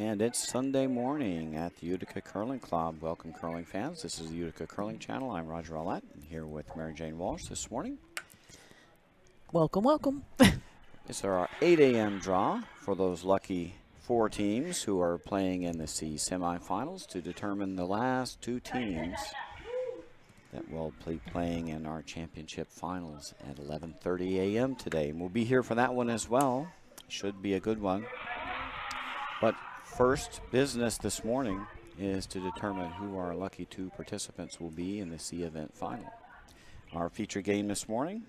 And it's Sunday morning at the Utica Curling Club. Welcome, curling fans. This is the Utica Curling Channel. I'm Roger Allett, here with Mary Jane Walsh this morning. Welcome, welcome. It's our 8 a.m. draw for those lucky 4 teams who are playing in the C semifinals to determine the last 2 teams that will be playing in our championship finals at 11:30 a.m. today. And we'll be here for that one as well. Should be a good one. But first business this morning is to determine who our lucky 2 participants will be in the C event final. Our feature game this morning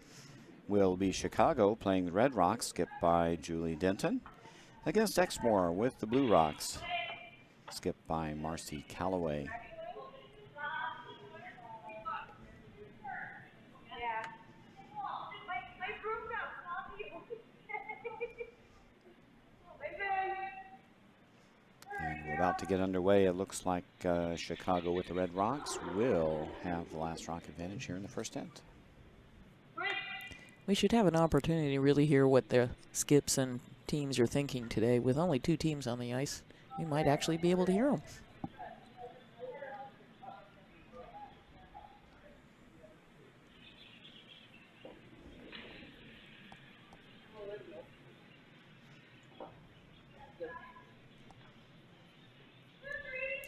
will be Chicago playing the Red Rocks, skipped by Julie Denton, against Exmoor with the Blue Rocks, skipped by Marcy Calloway. And we're about to get underway. It looks like Chicago with the Red Rocks will have the last rock advantage here in the first end. We should have an opportunity to really hear what the skips and teams are thinking today. With only 2 teams on the ice, we might actually be able to hear them.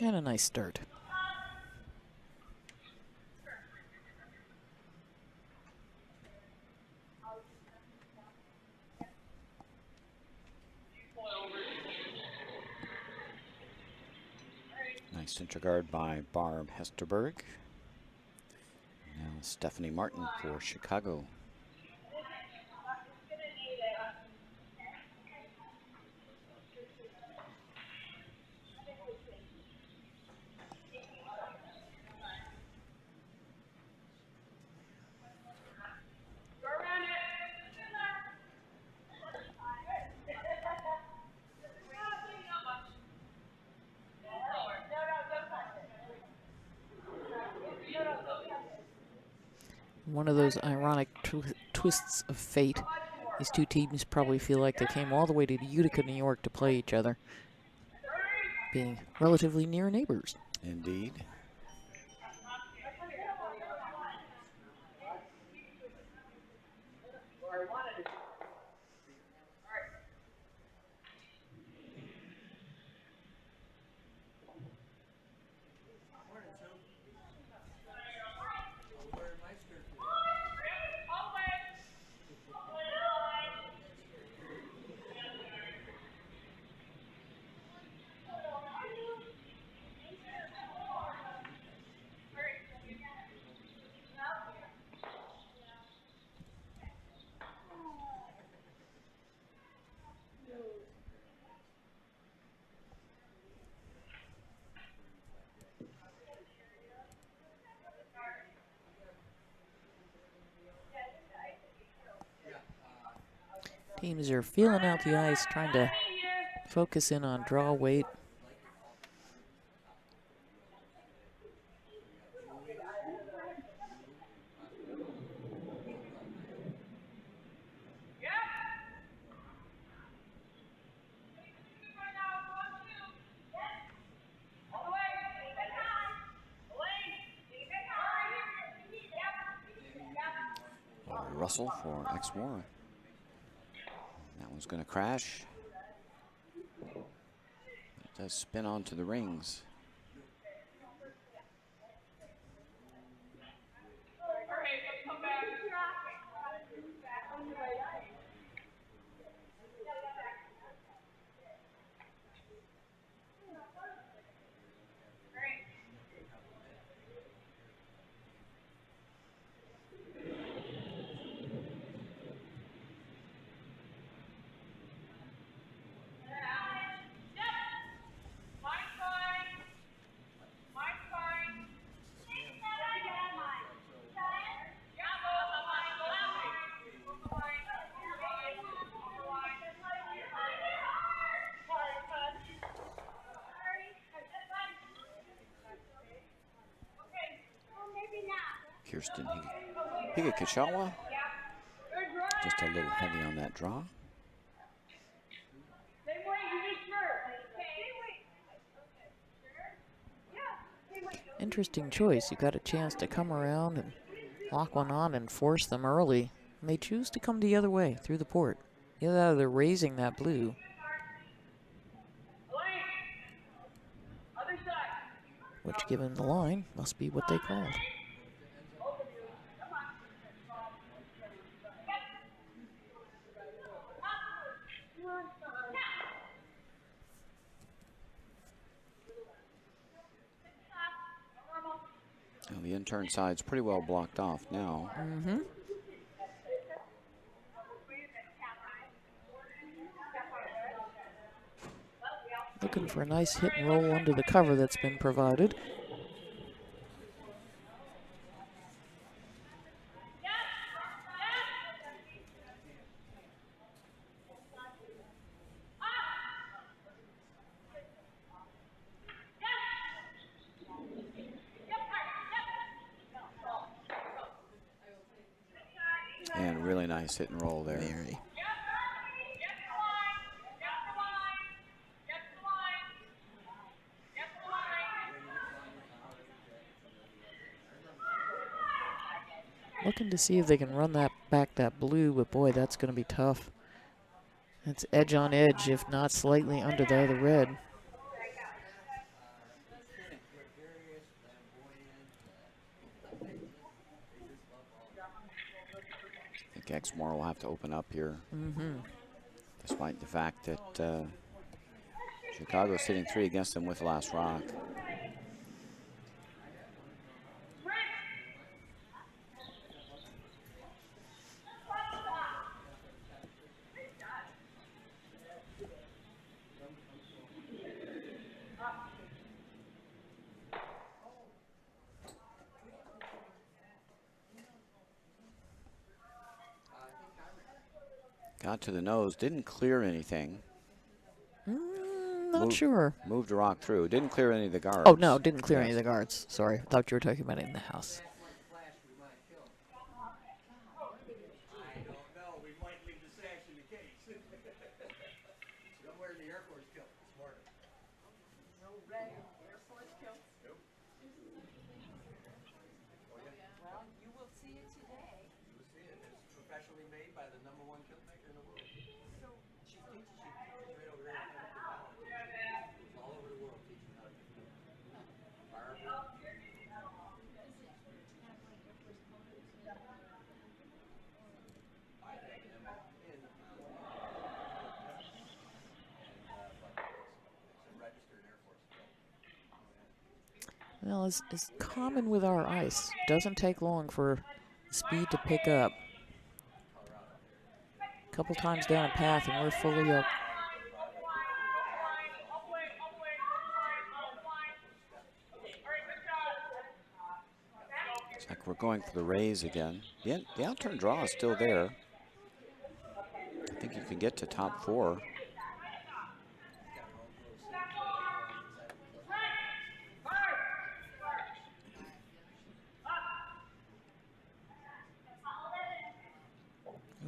And a nice start. Nice center guard by Barb Hesterberg. Now Stephanie Martin for Chicago. One of those ironic twists of fate. These 2 teams probably feel like they came all the way to Utica, New York to play each other, being relatively near neighbors. Indeed. Teams are feeling out the ice, trying to focus in on draw weight. Russell for Exmoor. That one's going to crash. It does spin onto the rings. Kirsten Higakachawa. Just a little heavy on that draw. Interesting choice. You got a chance to come around and lock one on and force them early. And they choose to come the other way, through the port. Either they're raising that blue. Which, given the line, must be what they called. Well, the intern side's pretty well blocked off now. Mm-hmm. Looking for a nice hit and roll under the cover that's been provided. And really nice hit and roll there. Very. Looking to see if they can run that back, that blue, but boy, that's going to be tough. It's edge on edge, if not slightly under the other red. I think Exmoor will have to open up here. Despite the fact that Chicago's hitting 3 against them with last rock. Got to the nose, didn't clear anything. Not sure. Moved a rock through, didn't clear any of the guards. Oh, no, didn't clear any of the guards. Sorry, I thought you were talking about it in the house. Well, as common with our ice, doesn't take long for speed to pick up. A couple times down a path and we're fully up. It's like we're going for the raise again. The outturn draw is still there. I think you can get to top 4.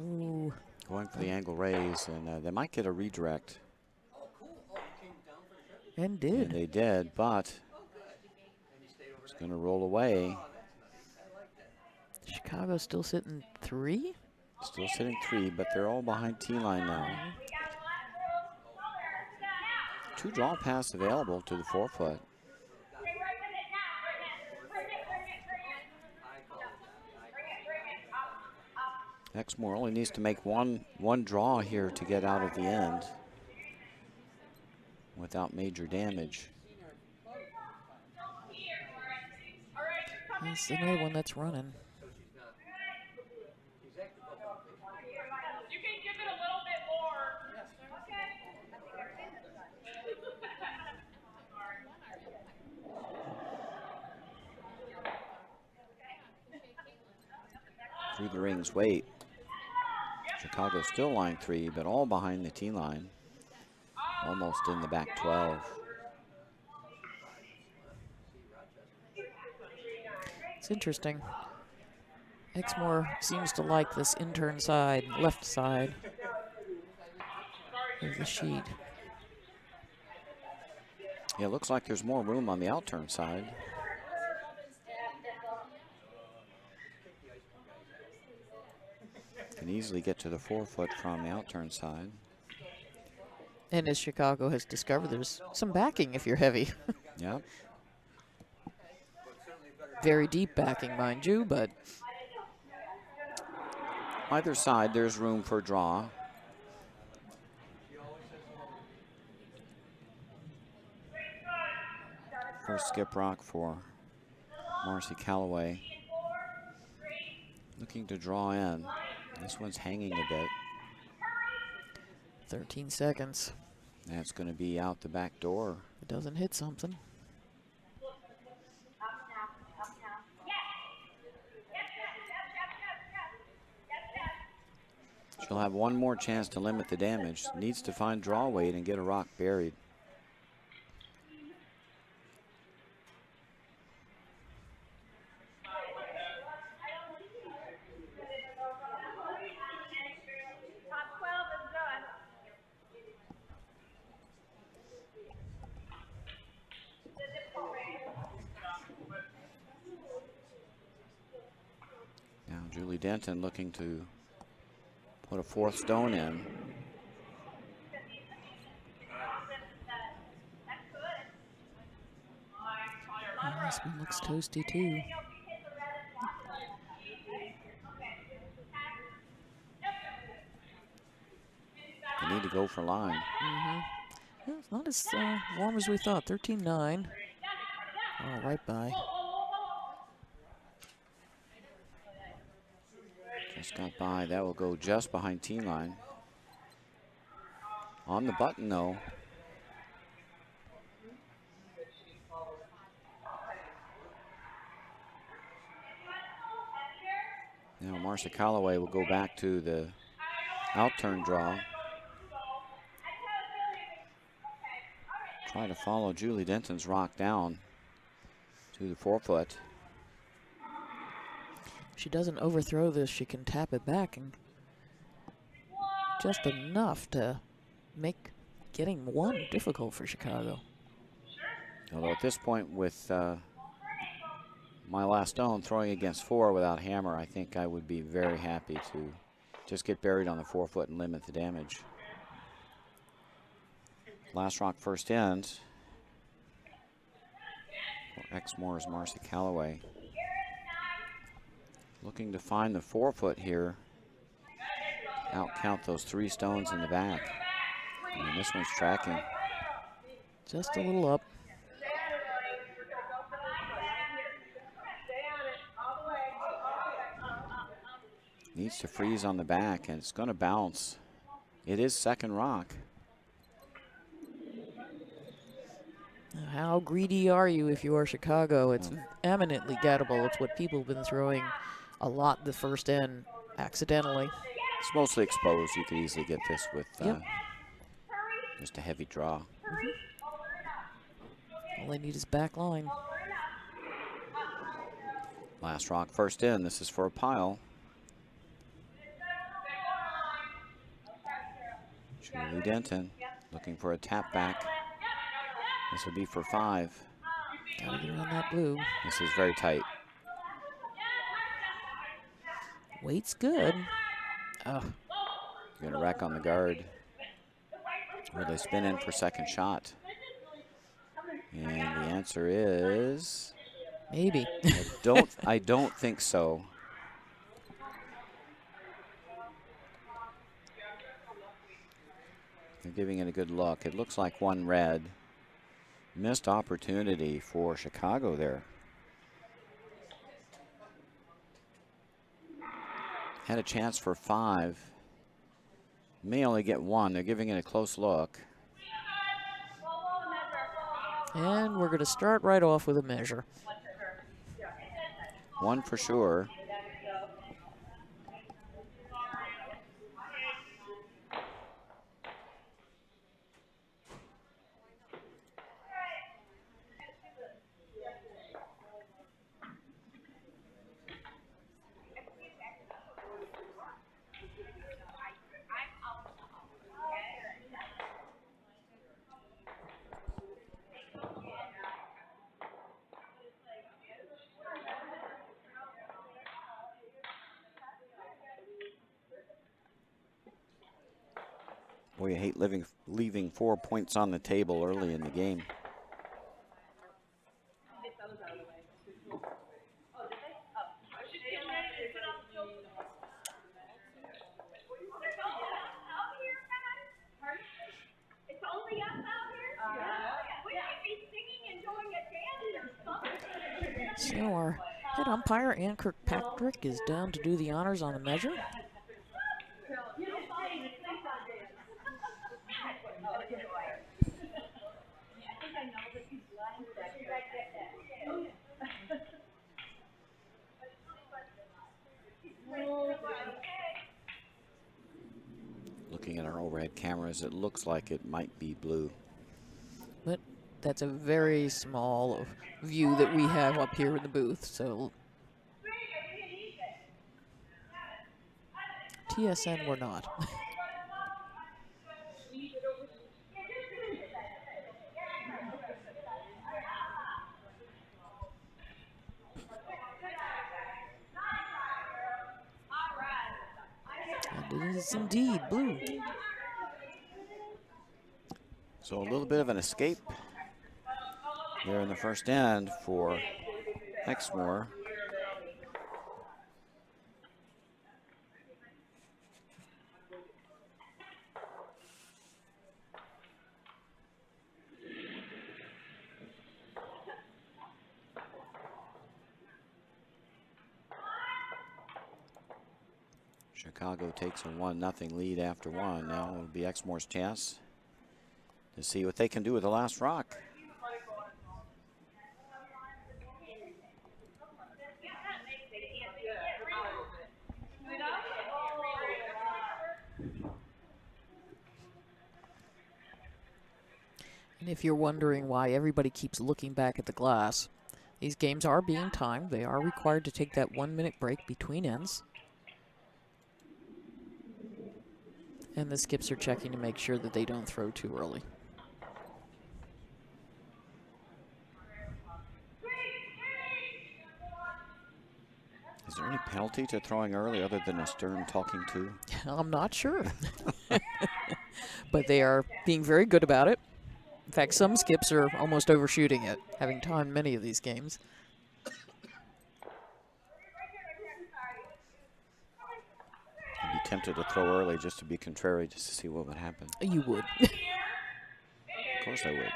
Ooh. Going for the angle raise, and they might get a redirect. And did. And they did, but it's going to roll away. Chicago's still sitting 3? Still sitting 3, but they're all behind T-line now. 2 draw paths available to the 4-foot. Exmoor only needs to make one draw here to get out at the end without major damage. That's another one that's running. You can give it a little bit more. Through the rings, wait. Chicago still line 3, but all behind the T-line. Almost in the back 12. It's interesting. Exmoor seems to like this intern side, left side of the sheet. Yeah, it looks like there's more room on the outturn side. Can easily get to the 4-foot from the outturn side. And as Chicago has discovered, there's some backing if you're heavy. Yep. Very deep backing, mind you, but Either side, there's room for draw. First skip rock for Marcy Callaway. Looking to draw in. This one's hanging a bit. 13 seconds. That's going to be out the back door. It doesn't hit something. She'll have one more chance to limit the damage. Needs to find draw weight and get a rock buried. Now Julie Denton looking to put a 4th stone in. This one looks toasty too. They need to go for line. Well, it's not as warm as we thought. 13-9. Oh, right by. Just got by. That will go just behind tee line. On the button, though. Now Marcia Callaway will go back to the outturn draw. Try to follow Julie Denton's rock down to the 4-foot. If she doesn't overthrow this, she can tap it back, and just enough to make getting one difficult for Chicago. Although at this point, with my last stone throwing against 4 without hammer, I think I would be very happy to just get buried on the 4-foot and limit the damage. Last rock first end for Exmoor's Marcy Callaway. Looking to find the 4-foot here. Outcount those 3 stones in the back. And this one's tracking. Just a little up. Needs to freeze on the back, and it's going to bounce. It is second rock. How greedy are you if you are Chicago? It's eminently gettable. It's what people have been throwing a lot the first end accidentally. It's mostly exposed. You could easily get this with just a heavy draw. All they need is back line. Last rock first in. This is for a pile. Julie Denton looking for a tap back. This would be for 5. Gotta get around that blue. This is very tight. Weight's good. Oh, Gonna rack on the guard. Will they spin in for second shot? And the answer is maybe. I don't think so. They're giving it a good look. It looks like one red. Missed opportunity for Chicago there. Had a chance for 5. May only get 1. They're giving it a close look. And we're going to start right off with a measure. 1 for sure. Boy, you hate leaving 4 points on the table early in the game. So our head umpire, Ann Kirkpatrick, is down to do the honors on the measure. Looking at our overhead cameras, it looks like it might be blue. But that's a very small view that we have up here in the booth. So TSN, we're not. And it is indeed blue. So a little bit of an escape there in the first end for Exmoor. Chicago takes a 1-0 lead after one. Now it'll be Exmoor's chance to see what they can do with the last rock. And if you're wondering why everybody keeps looking back at the glass, these games are being timed. They are required to take that 1 minute break between ends. And the skips are checking to make sure that they don't throw too early. Is there any penalty to throwing early other than a stern talking to? I'm not sure. But they are being very good about it. In fact, some skips are almost overshooting it, having timed many of these games. I'd be tempted to throw early just to be contrary, just to see what would happen. You would. Of course I would.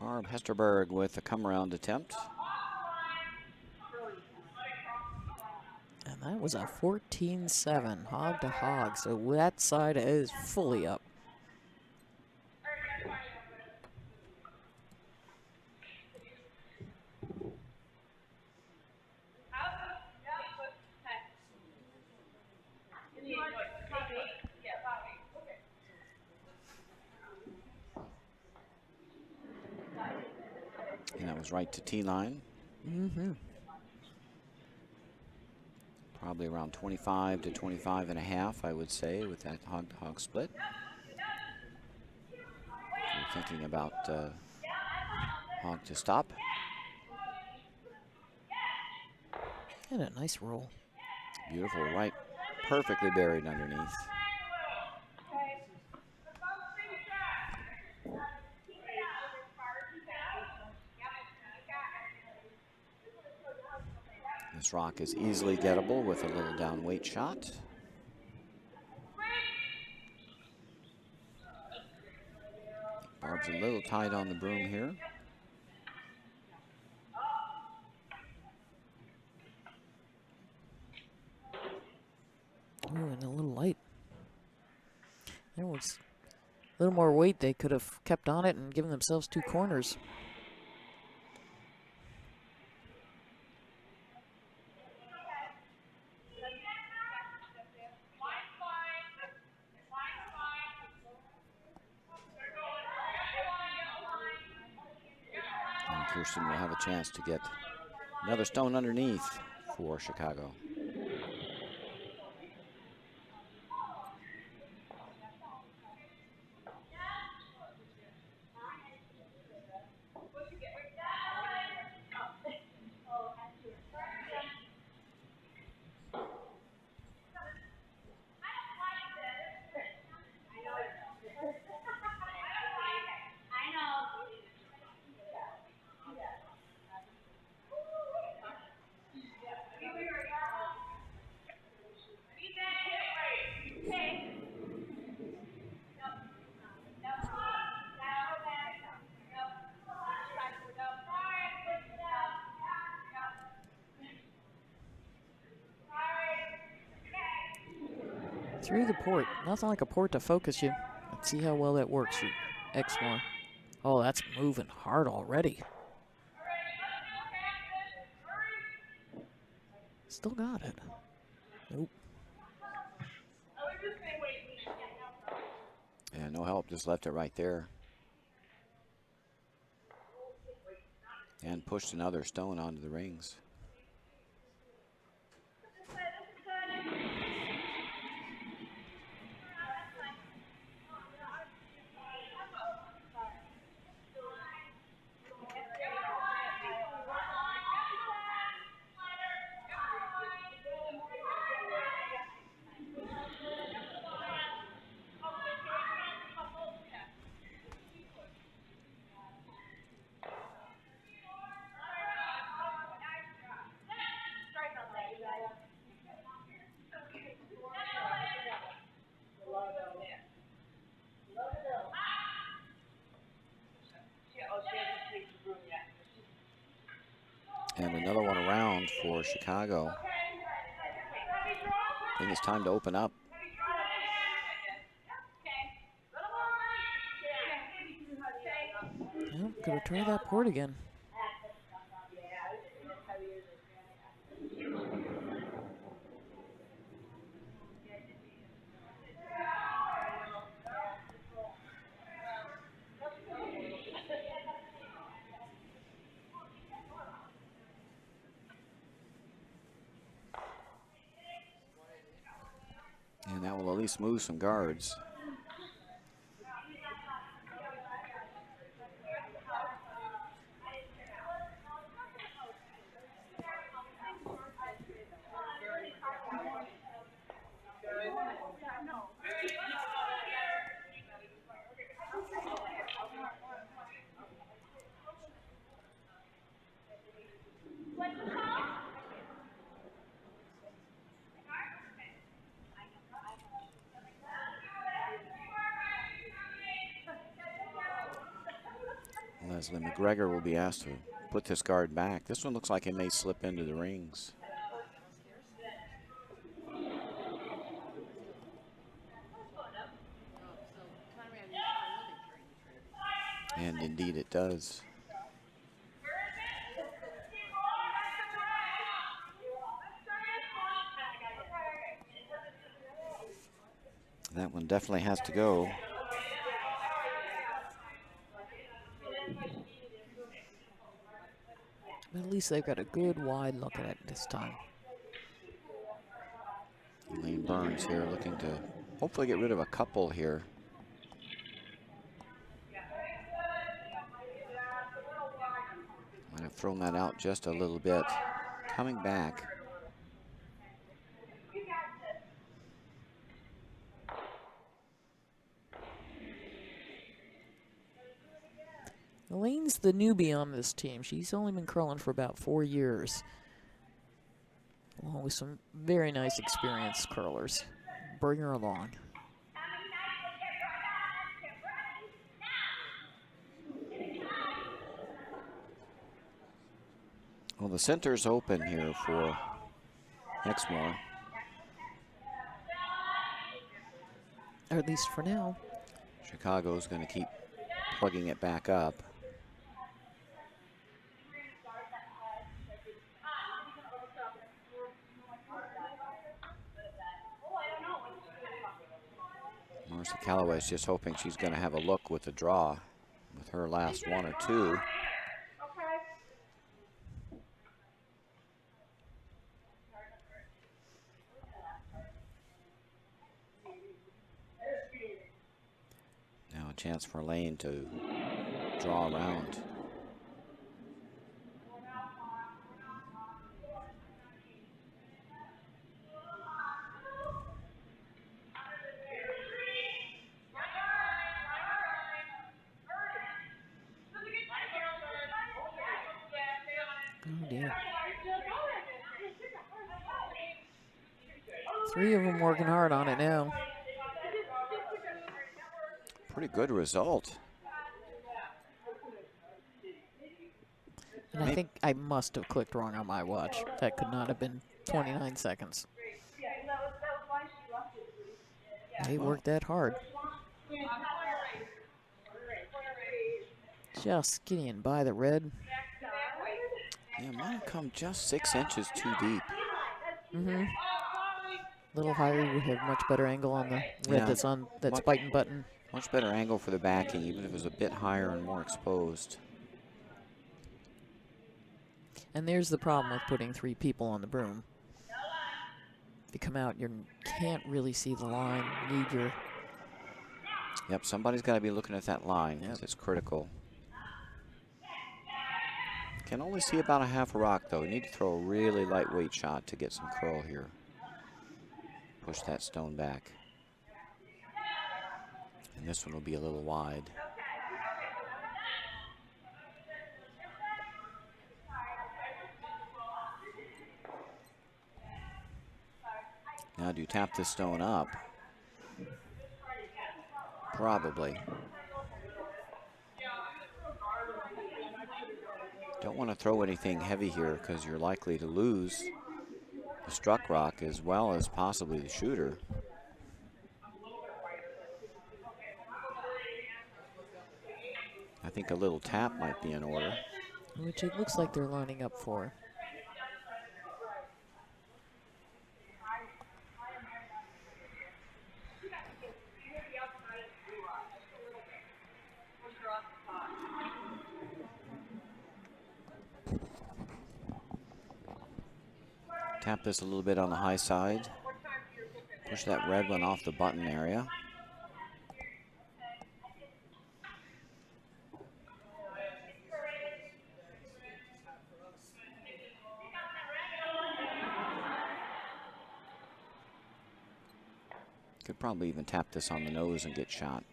Barb Hesterberg with a come-around attempt. And that was a 14-7, hog to hog. So that side is fully up. And that was right to T-line. Mm-hmm. Probably around 25 to 25 and a half, I would say, with that hog-to-hog split. If you're thinking about hog to stop. And a nice roll. Beautiful, right, perfectly buried underneath. This rock is easily gettable with a little down weight shot. Barb's a little tight on the broom here. Ooh, and a little light. There was a little more weight. They could have kept on it and given themselves two corners. And Kirsten will have a chance to get another stone underneath for Chicago. through the port. Nothing like a port to focus you. Let's see how well that works for Exmoor. Oh, that's moving hard already. Still got it. Nope. Yeah, no help, just left it right there. And pushed another stone onto the rings. And another one around for Chicago. I think it's time to open up. Well, gonna try that port again. And that will at least move some guards. Leslie McGregor will be asked to put this guard back. This one looks like it may slip into the rings. And indeed it does. That one definitely has to go. But at least they've got a good wide look at it this time. Elaine Burns here looking to hopefully get rid of a couple here. Might have thrown that out just a little bit. Coming back. Elaine's the newbie on this team. She's only been curling for about 4 years, along with some very nice experienced curlers. Bring her along. Well, the center's open here for Exmoor. Or at least for now. Chicago's going to keep plugging it back up. Marcy Calloway's just hoping she's going to have a look with the draw with her last one or two. Now a chance for Lane to draw around. Oh dear. 3 of them working hard on it now. Pretty good result. And I think I must have clicked wrong on my watch. That could not have been 29 seconds. They worked that hard. Just getting by the red. Yeah, might have come just 6 inches too deep. A little higher, you would have much better angle on the red Yeah, that's biting button. Much better angle for the backing, even if it was a bit higher and more exposed. And there's the problem with putting 3 people on the broom. If you come out, you can't really see the line. You need your... Yep, somebody's got to be looking at that line because it's critical. Can only see about a half a rock, though. You need to throw a really lightweight shot to get some curl here. Push that stone back. And this one will be a little wide. Now, do you tap the stone up? Probably. Don't want to throw anything heavy here because you're likely to lose the struck rock as well as possibly the shooter. I think a little tap might be in order. Which it looks like they're lining up for. Tap this a little bit on the high side. Push that red one off the button area. Could probably even tap this on the nose and get shot.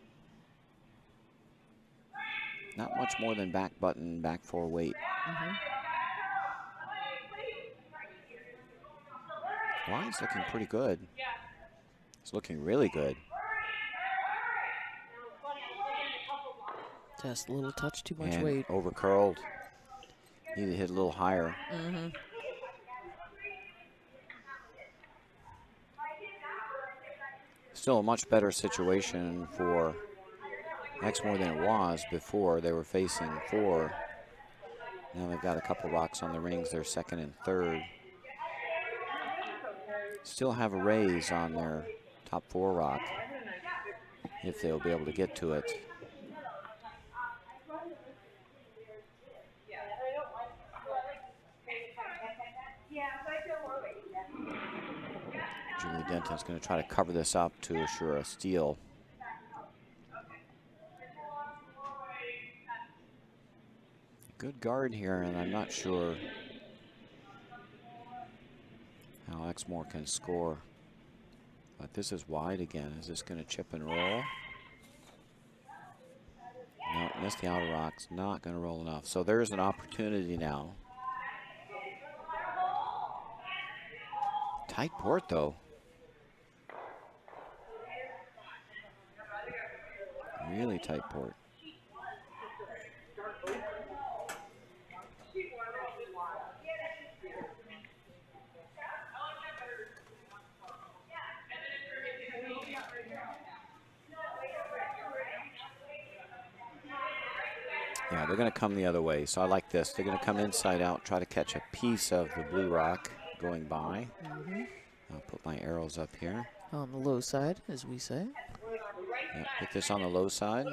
Not much more than back button, back 4 weight. Line's looking pretty good. It's looking really good. Just a little touch too much and weight. Over curled. Need to hit a little higher. Still a much better situation for Exmoor than it was before. They were facing 4. Now they've got a couple rocks on the rings. They're 2nd and 3rd. Still have a raise on their top 4 rock if they'll be able to get to it. Julie Denton's going to try to cover this up to assure a steal. Good guard here, and I'm not sure how Exmoor can score. But this is wide again. Is this going to chip and roll? No, missed the outer rocks. Not going to roll enough. So there's an opportunity now. Tight port, though. Really tight port. Yeah, they're going to come the other way, so I like this. They're going to come inside out, try to catch a piece of the blue rock going by. I'll put my arrows up here. On the low side, as we say. Yeah, put this on the low side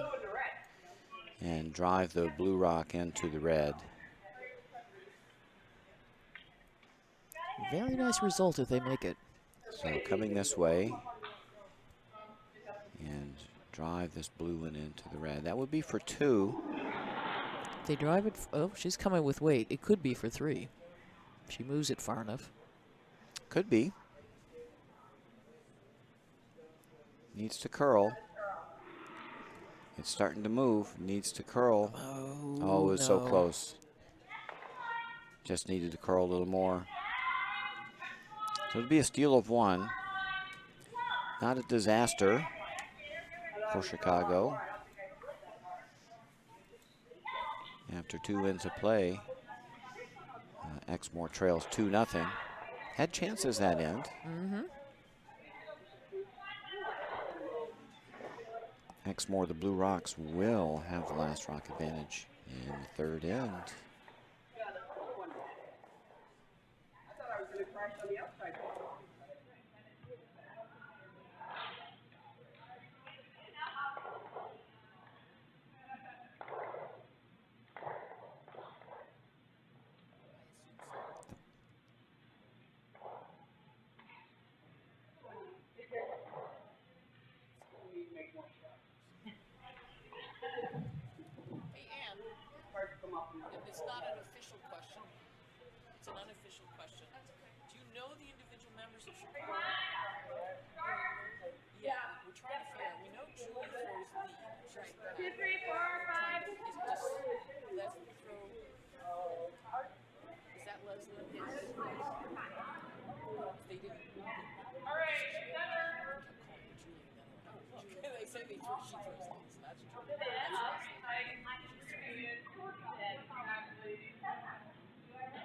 and drive the blue rock into the red. Very nice result if they make it. So coming this way and drive this blue one into the red. That would be for 2. If they drive it, oh, she's coming with weight. It could be for 3. If she moves it far enough. Could be. Needs to curl. It's starting to move. Needs to curl. Oh, it was so close. Just needed to curl a little more. So it'd be a steal of 1. Not a disaster for Chicago. After 2 ends of play, Exmoor trails 2-0. Had chances that end. Exmoor, the Blue Rocks, will have the last rock advantage in the third end. It's not an official question. It's an unofficial question. Do you know the individual members of Chicago? Yeah, we're trying to figure out. We know Julie throws lead. Right. 2, 3, 4, 5. Is just Leslie throw? Is that Leslie? Yes. They didn't. All right, center. They say they throw. She throws leads. That's true.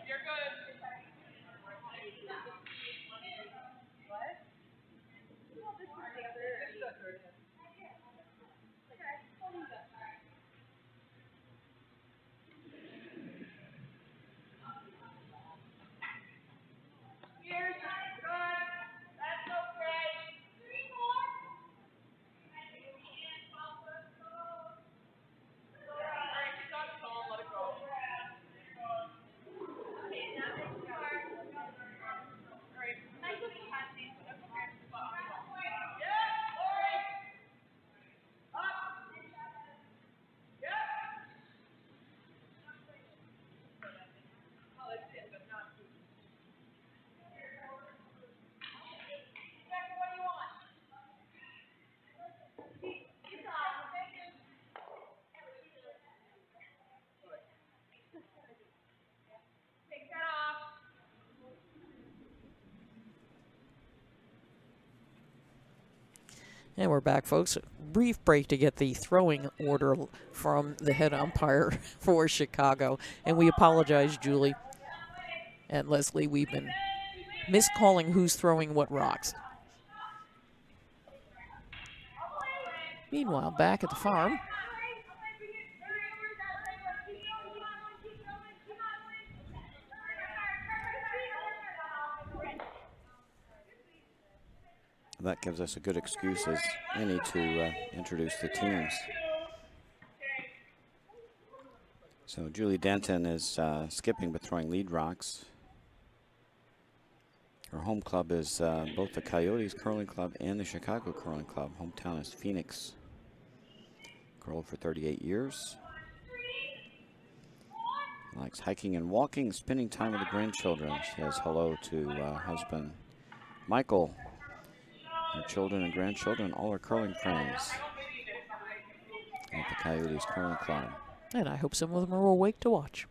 You're good. Here's good. That's okay. All right, she's on the phone. Let it go. All right. That's okay. Yeah, Lori. Up. Yeah. Oh, that's it, but not too. Jack, what do you want? Take that off. And we're back, folks. Brief break to get the throwing order from the head umpire for Chicago. And we apologize, Julie and Leslie. We've been miscalling who's throwing what rocks. Meanwhile, back at the farm, That gives us a good excuse as any to introduce the teams. So Julie Denton is skipping but throwing lead rocks. Her home club is both the Coyotes Curling Club and the Chicago Curling Club. Hometown is Phoenix. Curled for 38 years. Likes hiking and walking, spending time with the grandchildren. She says hello to husband Michael, her children and grandchildren, all her curling friends at the Coyotes Curling Club. and I hope some of them are awake to watch.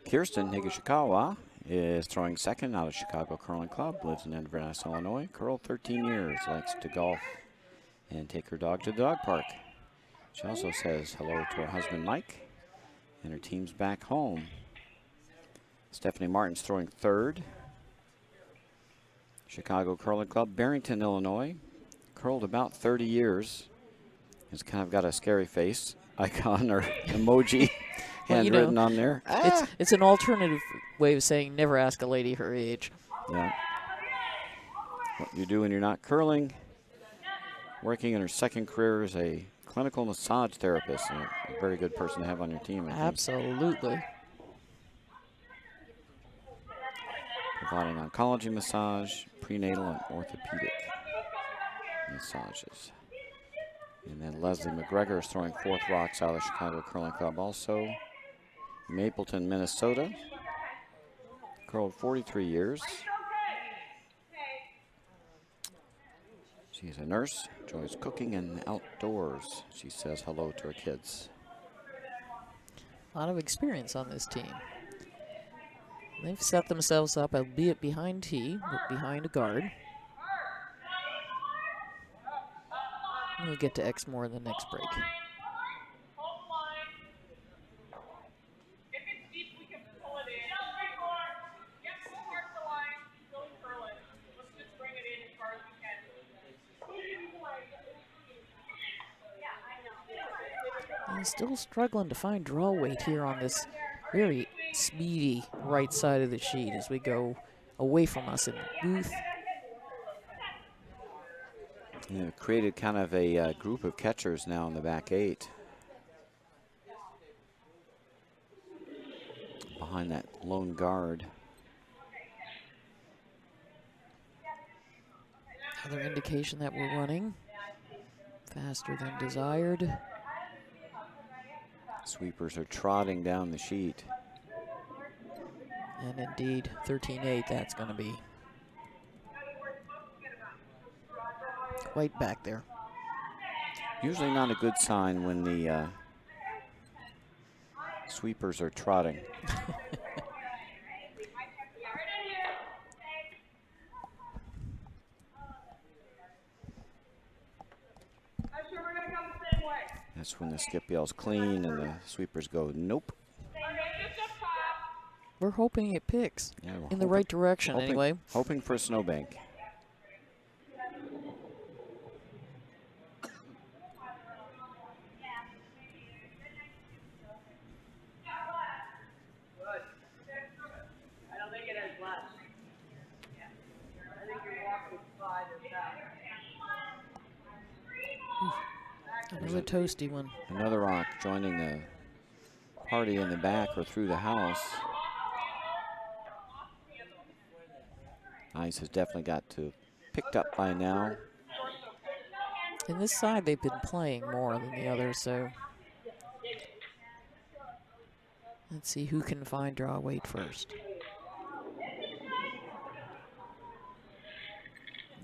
Kirsten Higashikawa is throwing second out of Chicago Curling Club, lives in Inverness, Illinois. Curled 13 years, likes to golf and take her dog to the dog park. She also says hello to her husband Mike and her team's back home. Stephanie Martin's throwing third. Chicago Curling Club, Barrington, Illinois. Curled about 30 years. Has kind of got a scary face icon or emoji Well, handwritten on there. It's an alternative way of saying never ask a lady her age. Yeah. What you do when you're not curling. Working in her second career as a clinical massage therapist. And a very good person to have on your team, I think. Absolutely. Providing oncology massage, prenatal and orthopedic massages. And then Leslie McGregor is throwing fourth rocks out of the Chicago Curling Club also. Mapleton, Minnesota. Curled 43 years. She's a nurse, enjoys cooking and outdoors. She says hello to her kids. A lot of experience on this team. They've set themselves up, albeit behind tee, but behind a guard. We'll get to Exmoor in the next break. If it's deep, we can pull it in. Yep, we'll mark the line. Still curl it. Let's just bring it in as far as we can. He's still struggling to find draw weight here on this very speedy right side of the sheet as we go away from us in the booth. Yeah, created kind of a group of catchers now in the back 8. Behind that lone guard. Another indication that we're running faster than desired. Sweepers are trotting down the sheet. And indeed, 13-8, that's going to be quite back there. Usually not a good sign when the sweepers are trotting. That's when the skip yells clean and the sweepers go, nope. We're hoping it picks Yeah, in the right direction anyway. Hoping for a snowbank. Another toasty one. Another rock joining the party in the back or through the house. Ice has definitely got to picked up by now. In this side, they've been playing more than the others, so let's see who can find draw weight first.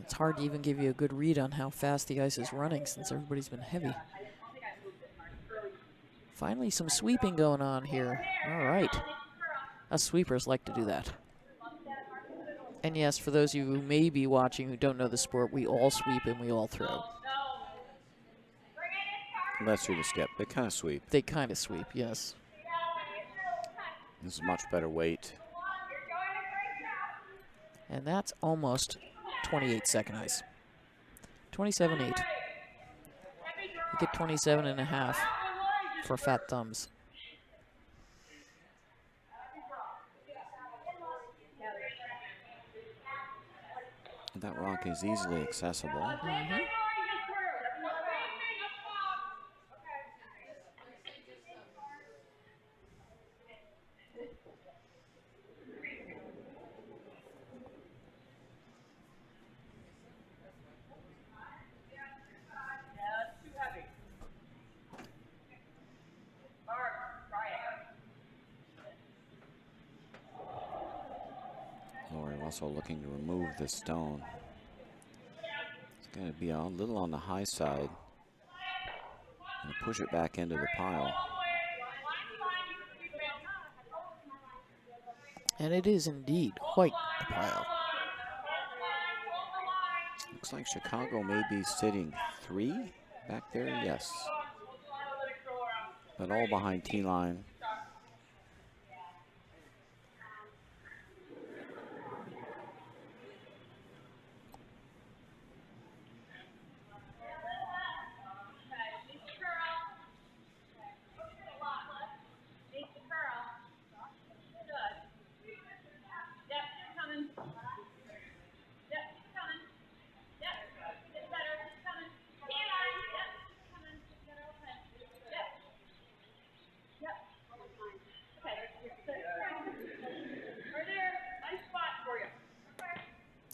It's hard to even give you a good read on how fast the ice is running since everybody's been heavy. Finally, some sweeping going on here. All right. Us sweepers like to do that. And yes, for those of you who may be watching who don't know the sport, we all sweep and we all throw. Unless you're the skip. They kind of sweep. They kind of sweep, yes. This is much better weight. And that's almost 28-second ice. 27-8. You get 27.5 for fat thumbs. That rock is easily accessible. Mm-hmm. Also looking to remove the stone. It's going to be a little on the high side and push it back into the pile. And it is indeed quite a pile. Looks like Chicago may be sitting 3 back there, yes. But all behind T-line.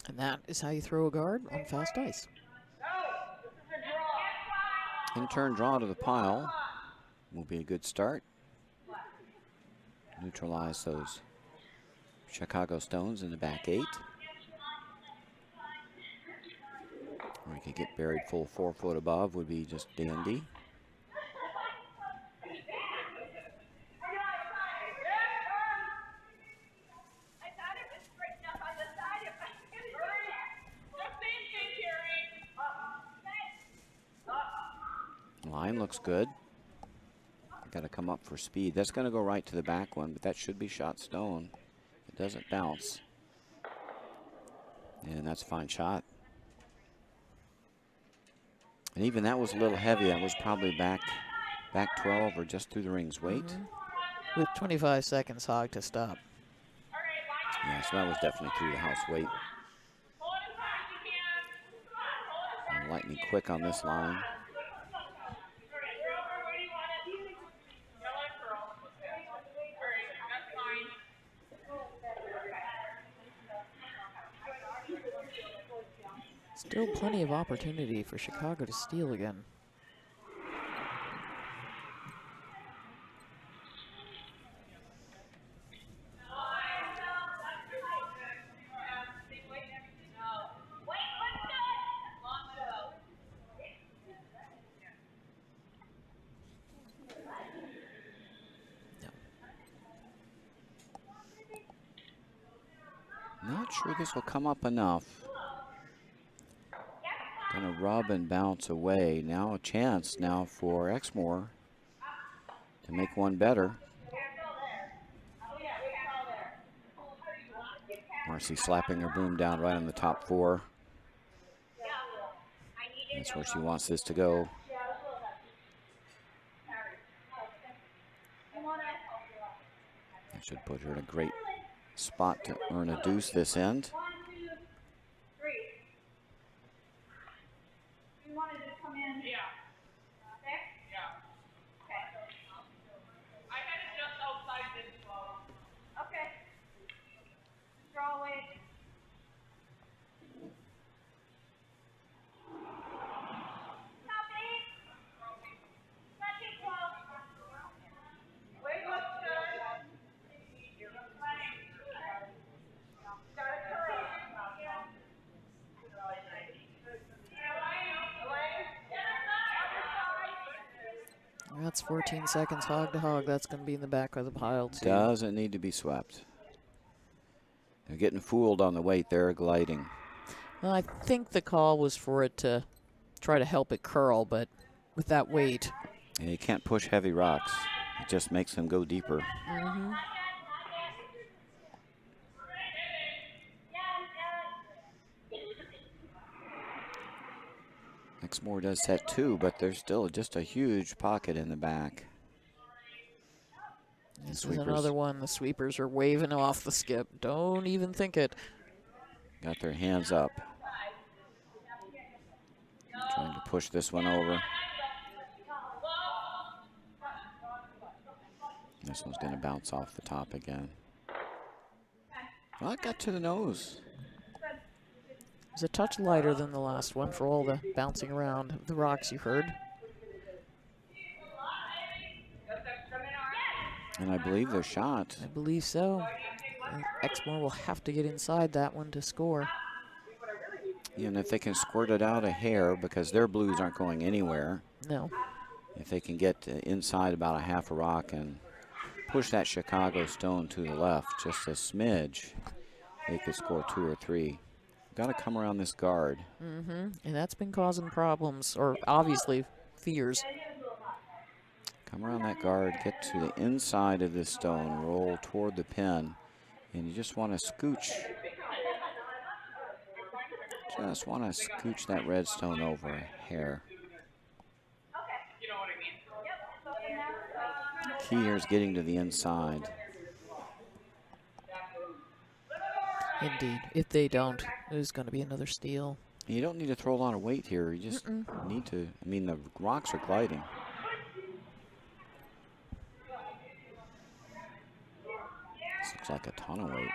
And that is how you throw a guard on fast ice. In-turn draw to the pile will be a good start. Neutralize those Chicago stones in the back 8. Or you could get buried full 4 foot above would be just dandy. Line looks good. Got to come up for speed. That's going to go right to the back one, but that should be shot stone. It doesn't bounce. And that's a fine shot. And even that was a little heavy. That was probably back Back 12 or just through the rings weight. With 25 seconds, Hogg to stop. Yeah, so that was definitely through the house weight. And lightning quick on this line. Still plenty of opportunity for Chicago to steal again. Not sure this will come up enough. Gonna rub and bounce away. Now a chance now for Exmoor to make one better. Marcy slapping her broom down right on the top 4. That's where she wants this to go. That should put her in a great spot to earn a deuce this end. That's 14 seconds hog to hog. That's going to be in the back of the pile, too. Doesn't need to be swept. They're getting fooled on the weight. They're gliding. Well, I think the call was for it to try to help it curl, but with that weight. And you can't push heavy rocks. It just makes them go deeper. Exmoor does set 2, but there's still just a huge pocket in the back. This is another one. The sweepers are waving off the skip. Don't even think it. Got their hands up. Trying to push this one over. This one's going to bounce off the top again. Well, it got to the nose. It was a touch lighter than the last one for all the bouncing around of the rocks you heard. And I believe they're shot. I believe so. Exmoor will have to get inside that one to score. And if they can squirt it out a hair, because their blues aren't going anywhere. No. If they can get inside about a half a rock and push that Chicago stone to the left just a smidge, they could score 2 or 3. Got to come around this guard. And that's been causing problems, or obviously fears. Come around that guard, get to the inside of this stone, roll toward the pin, and you just want to scooch. Just want to scooch that red stone over a hair. Key here is getting to the inside. Indeed. If they don't, there's going to be another steal. You don't need to throw a lot of weight here. You just need to, I mean, the rocks are gliding. This looks like a ton of weight.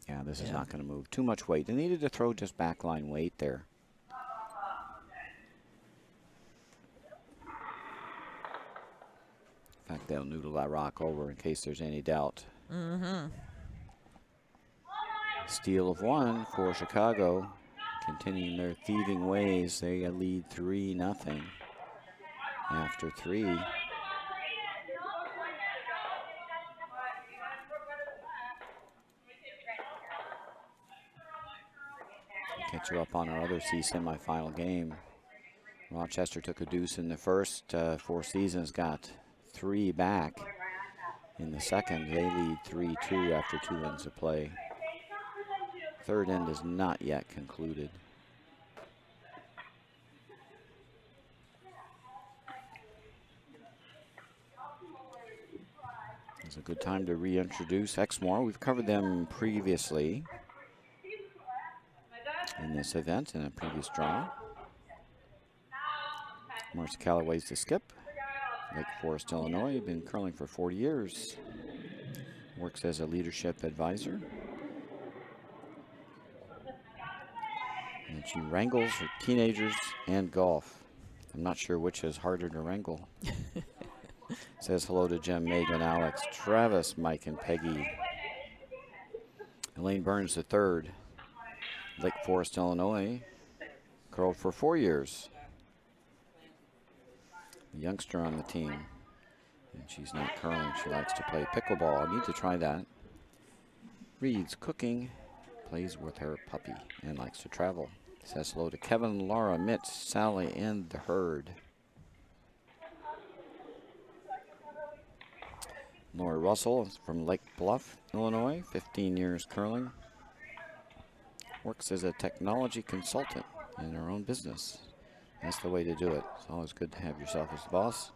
Yeah, this is not going to move. Too much weight. They needed to throw just backline weight there. In fact, they'll noodle that rock over in case there's any doubt. Steal of 1 for Chicago. Continuing their thieving ways, they lead 3-0 after 3. Catch you up on our other C semifinal game. Rochester took a deuce in the first. Four Seasons got 3 back in the second. They lead 3-2 after 2 ends of play. Third end is not yet concluded. It's a good time to reintroduce Exmoor. We've covered them previously in this event in a previous draw. Marcia Callaway's the skip. Lake Forest, Illinois, been curling for 40 years. Works as a leadership advisor. And she wrangles her teenagers and golf. I'm not sure which is harder to wrangle. Says hello to Jem, Megan, Alex, Travis, Mike, and Peggy. Elaine Burns III, Lake Forest, Illinois, curled for 4 years. A youngster on the team. And she's not curling. She likes to play pickleball. I need to try that. Reads cooking, plays with her puppy, and likes to travel. Says hello to Kevin, Laura, Mitch, Sally, and the herd. Laura Russell is from Lake Bluff, Illinois, 15 years curling. Works as a technology consultant in her own business. That's the way to do it. It's always good to have yourself as the boss.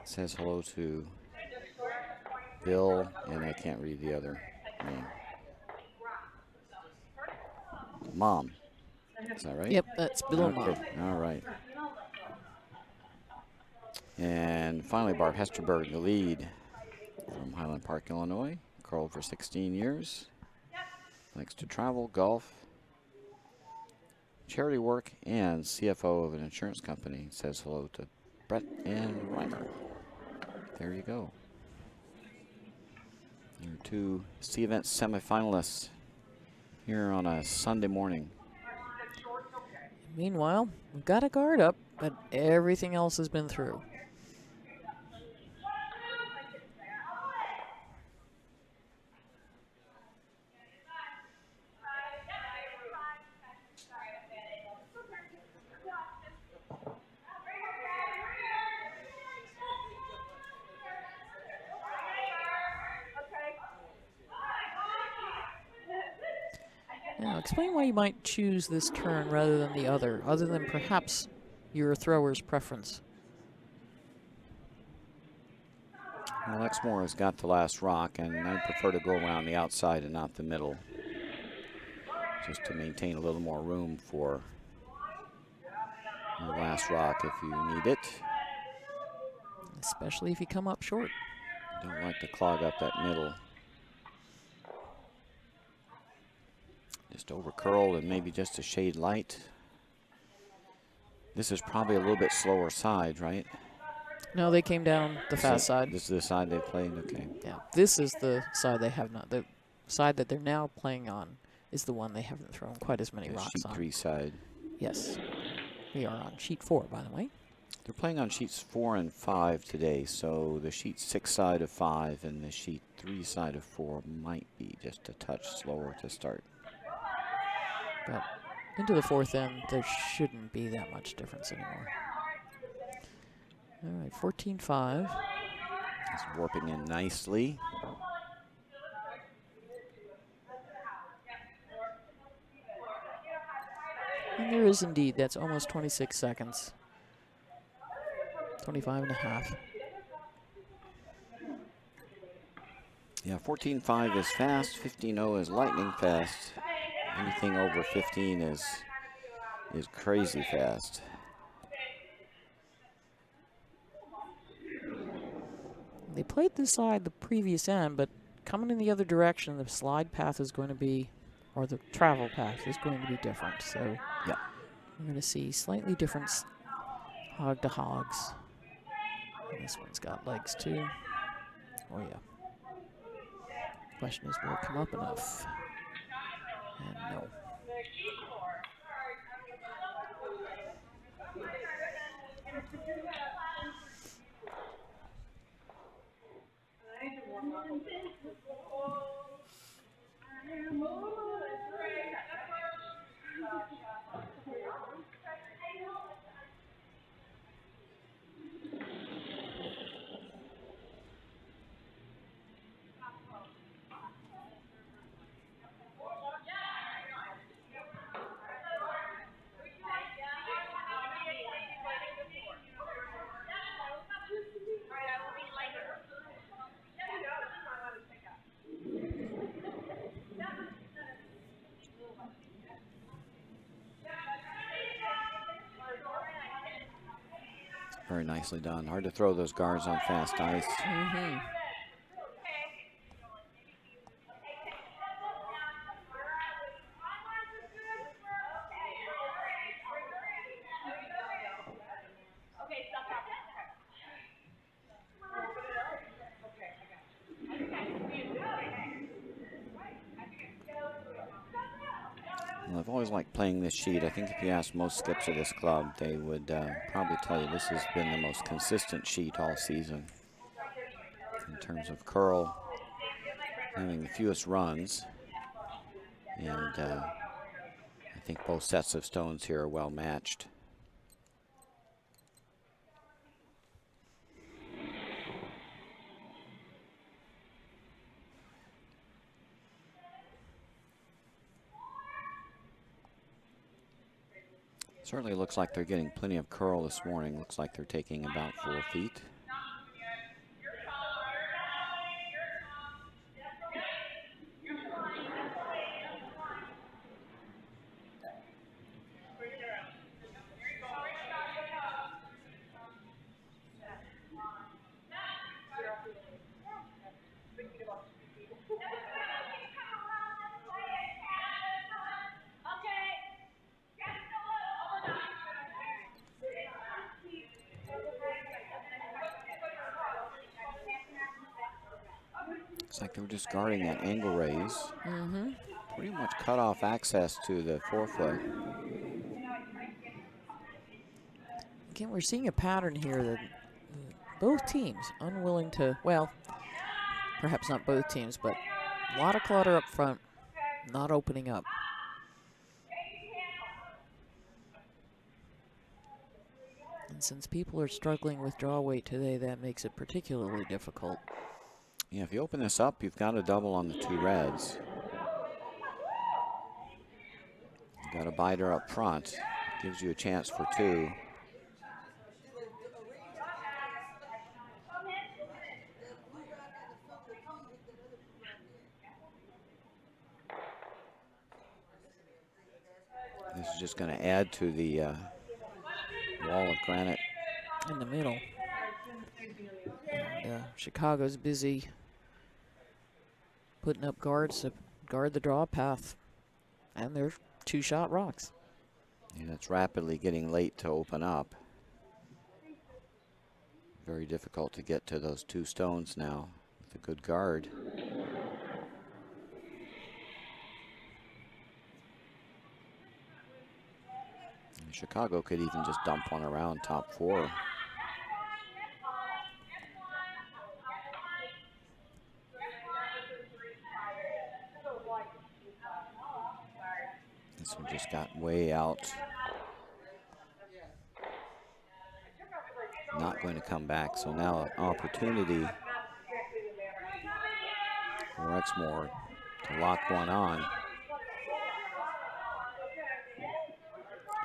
Says hello to Bill, and I can't read the other name. Mom. Is that right? Yep, that's Bill and Mom. All right. And finally, Barb Hesterberg, the lead from Highland Park, Illinois. Curled for 16 years. Likes to travel, golf, charity work, and CFO of an insurance company. Says hello to Brett and Reimer. There you go. Your two C event semifinalists here on a Sunday morning. Meanwhile, we've got a guard up, but everything else has been through. Now, explain why you might choose this turn rather than the other than perhaps your thrower's preference. Well, Exmoor has got the last rock, and I prefer to go around the outside and not the middle, just to maintain a little more room for your last rock if you need it. Especially if you come up short. Don't like to clog up that middle. Just over curl and maybe just a shade light. This is probably a little bit slower side, right? No, they came down the fast side. This is the side they played, okay. Yeah, this is the side they have not. The side that they're now playing on is the one they haven't thrown quite as many The rocks sheet on. 3 side. Yes. We are on sheet 4, by the way. They're playing on sheets 4 and 5 today, so the sheet 6 side of 5 and the sheet 3 side of 4 might be just a touch slower to start. But into the fourth end, there shouldn't be that much difference anymore. All right, 14-5. It's warping in nicely. And there is indeed, that's almost 26 seconds. 25 and a half. Yeah, 14.5 is fast, 15.0 is lightning fast. Anything over 15 is crazy fast. They played this side the previous end, but coming in the other direction, the slide path is going to be, or the travel path is going to be different. So yeah, we're going to see slightly different hog to hogs. And this one's got legs too. Oh yeah. Question is, will it come up enough? And no. Very nicely done. Hard to throw those guards on fast ice. Mm-hmm. Well, I've always liked playing this sheet. I think if you ask most skips of this club, they would probably tell you this has been the most consistent sheet all season. In terms of curl, having the fewest runs. And I think both sets of stones here are well matched. Certainly looks like they're getting plenty of curl this morning. Looks like they're taking about 4 feet. Looks like they were just guarding that angle raise. Mm-hmm. Pretty much cut off access to the forefoot. Again, we're seeing a pattern here that both teams unwilling to, well, perhaps not both teams, but a lot of clutter up front, not opening up. And since people are struggling with draw weight today, that makes it particularly difficult. Yeah, if you open this up, you've got a double on the 2 reds. You've got a biter up front. Gives you a chance for 2. This is just going to add to the wall of granite in the middle. And Chicago's busy putting up guards to guard the draw path. And they're 2-shot rocks. And it's rapidly getting late to open up. Very difficult to get to those 2 stones now with a good guard. And Chicago could even just dump one around top 4. This one just got way out. Not going to come back, so now an opportunity for Exmoor to lock one on.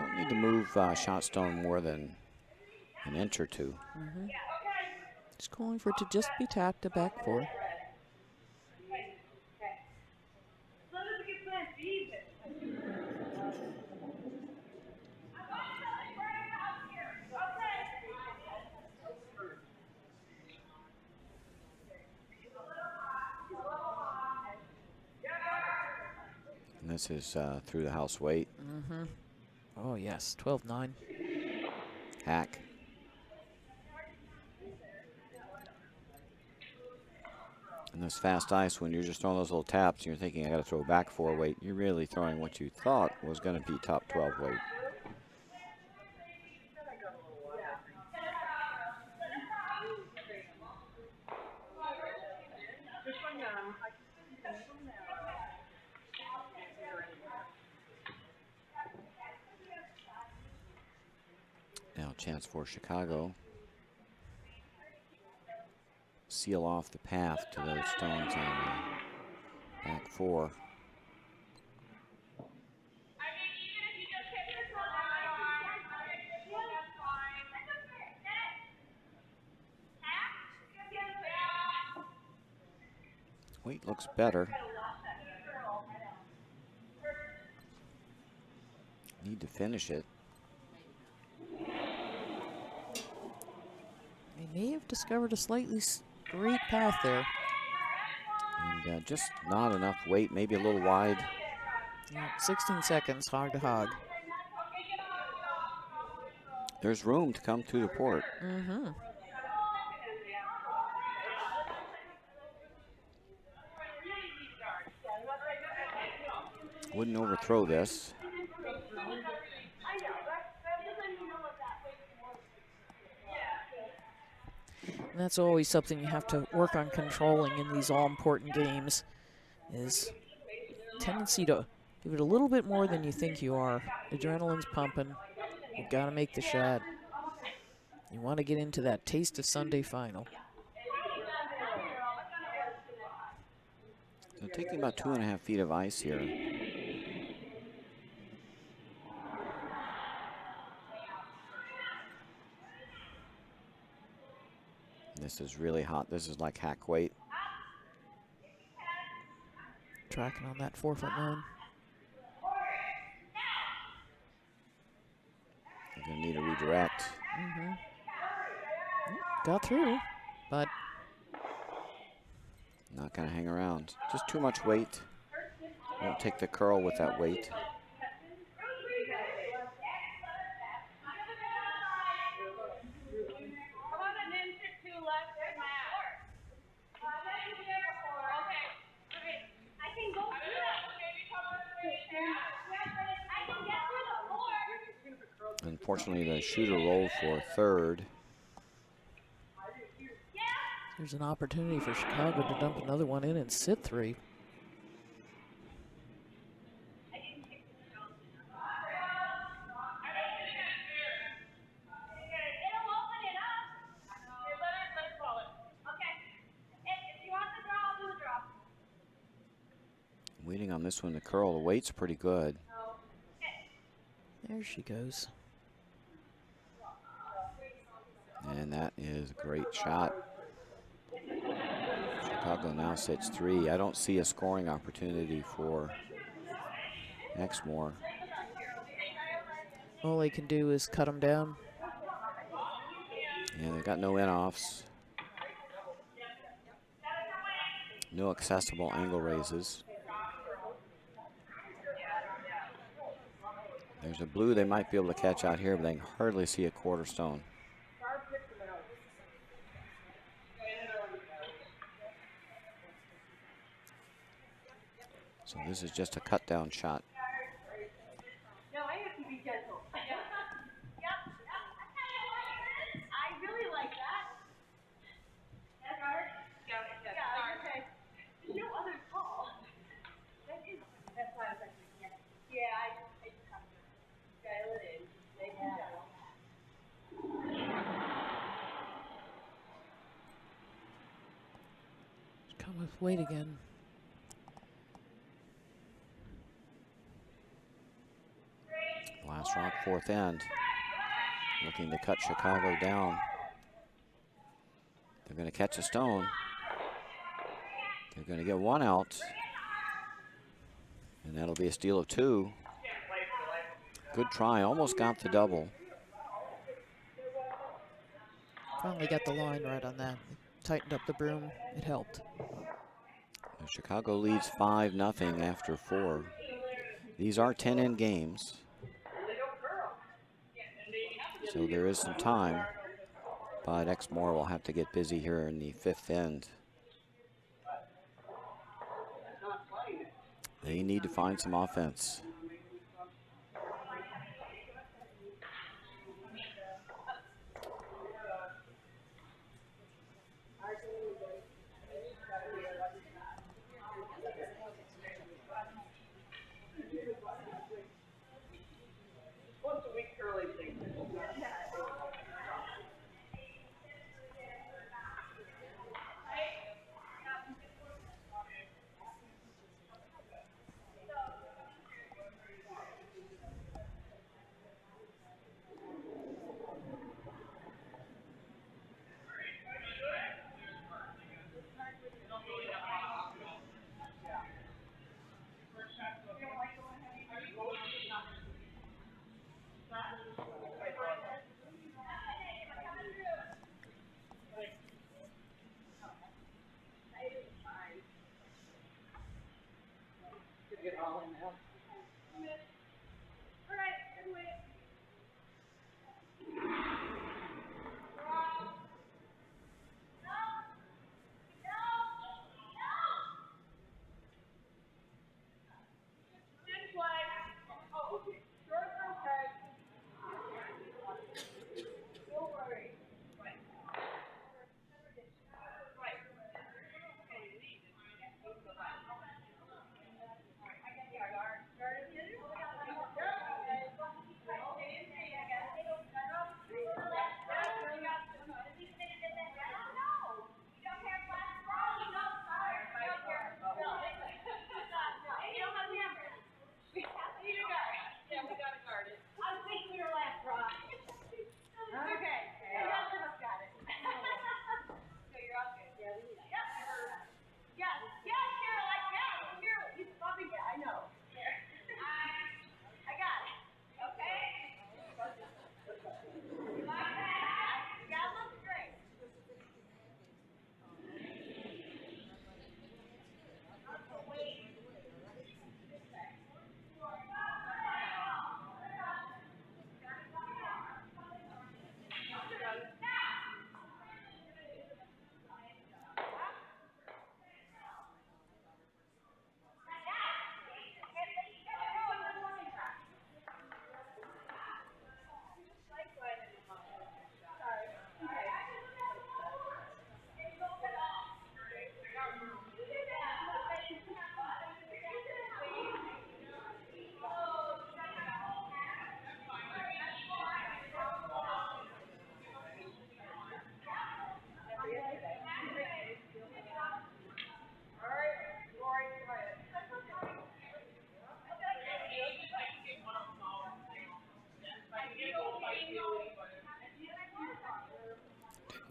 Don't need to move shot stone more than an inch or 2. Mm-hmm. Just calling for it to just be tapped to back 4. And this is through the house weight. Mm-hmm. Oh, yes, 12-9. Hack. And this fast ice, when you're just throwing those little taps and you're thinking, I got to throw back 4 weight, you're really throwing what you thought was going to be top 12 weight. Now a chance for Chicago. Seal off the path to those stones on back 4. Weight looks better. Need to finish it. They may have discovered a slightly straight path there. And just not enough weight, maybe a little wide. Yeah, 16 seconds, hog to hog. There's room to come through the port. Mm-hmm. Wouldn't overthrow this. And that's always something you have to work on controlling in these all-important games, is tendency to give it a little bit more than you think you are. Adrenaline's pumping. You've got to make the shot. You want to get into that taste of Sunday final. So taking about 2.5 feet of ice here. This is really hot. This is like hack weight. Tracking on that 4-foot line. You're going to need a redirect. Mm-hmm. Got through, but Not going to hang around. Just too much weight. Won't take the curl with that weight. Unfortunately, the shooter rolled for third. there's an opportunity for Chicago to dump another one in and sit 3. Waiting on this one to curl. The weight's pretty good. There she goes. And that is a great shot. Chicago now sits 3. I don't see a scoring opportunity for Exmoor. All they can do is cut them down. And they've got no in-offs. No accessible angle raises. There's a blue they might be able to catch out here, but they can hardly see a quarter stone. So this is just a cut down shot. No, I have to be gentle. Yep. I really like that. That's hard. Yeah, okay. There's no other call. That's why I was like, yeah, I just have to dial it in. Come with weight again. Last rock, fourth end. Looking to cut Chicago down. They're going to catch a stone. They're going to get one out. And that'll be a steal of 2. Good try, almost got the double. Finally got the line right on that. Tightened up the broom. It helped. Chicago leads 5-0 after 4. These are 10-end games. So there is some time, but Exmoor will have to get busy here in the 5th end. They need to find some offense.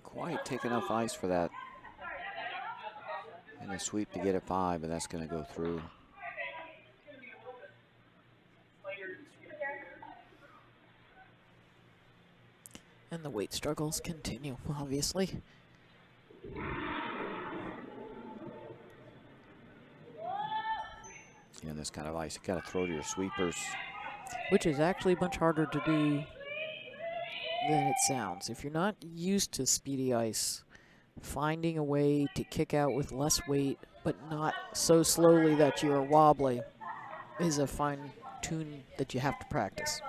Quite take enough ice for that. And a sweep to get a 5, but that's going to go through. And the weight struggles continue, obviously. And this kind of ice, you got to throw to your sweepers. Which is actually much harder to do than it sounds. If you're not used to speedy ice, finding a way to kick out with less weight, but not so slowly that you're wobbly, is a fine tune that you have to practice.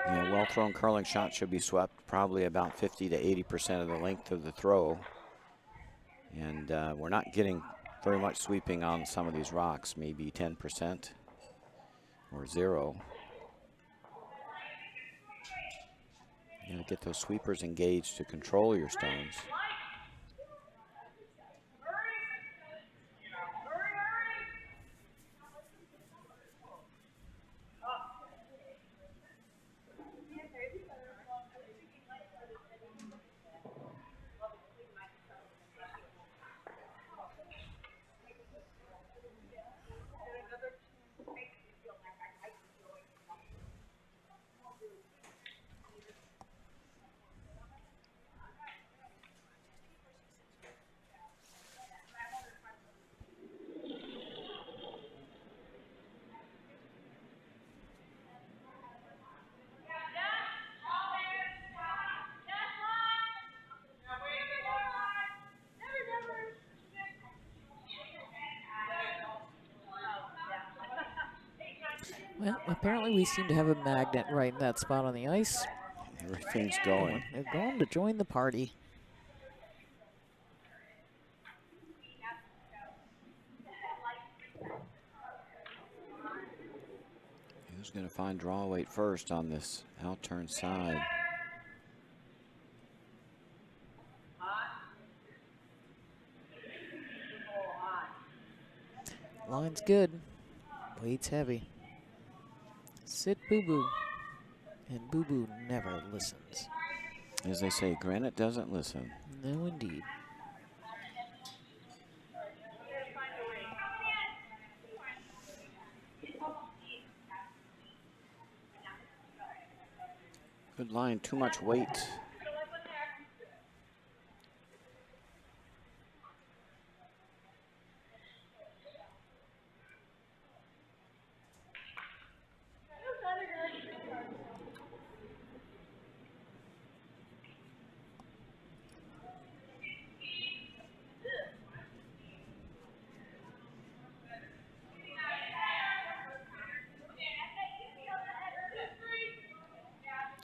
Yeah, well-thrown curling shot should be swept probably about 50 to 80% of the length of the throw. And we're not getting very much sweeping on some of these rocks, maybe 10% or 0. You gotta get those sweepers engaged to control your stones. Well, apparently we seem to have a magnet right in that spot on the ice. Everything's going. They're going to join the party. Who's going to find draw weight first on this out-turn side? Line's good. Weight's heavy. Sit boo-boo. And boo-boo never listens. As they say, granite doesn't listen. No, indeed. Good line, too much weight.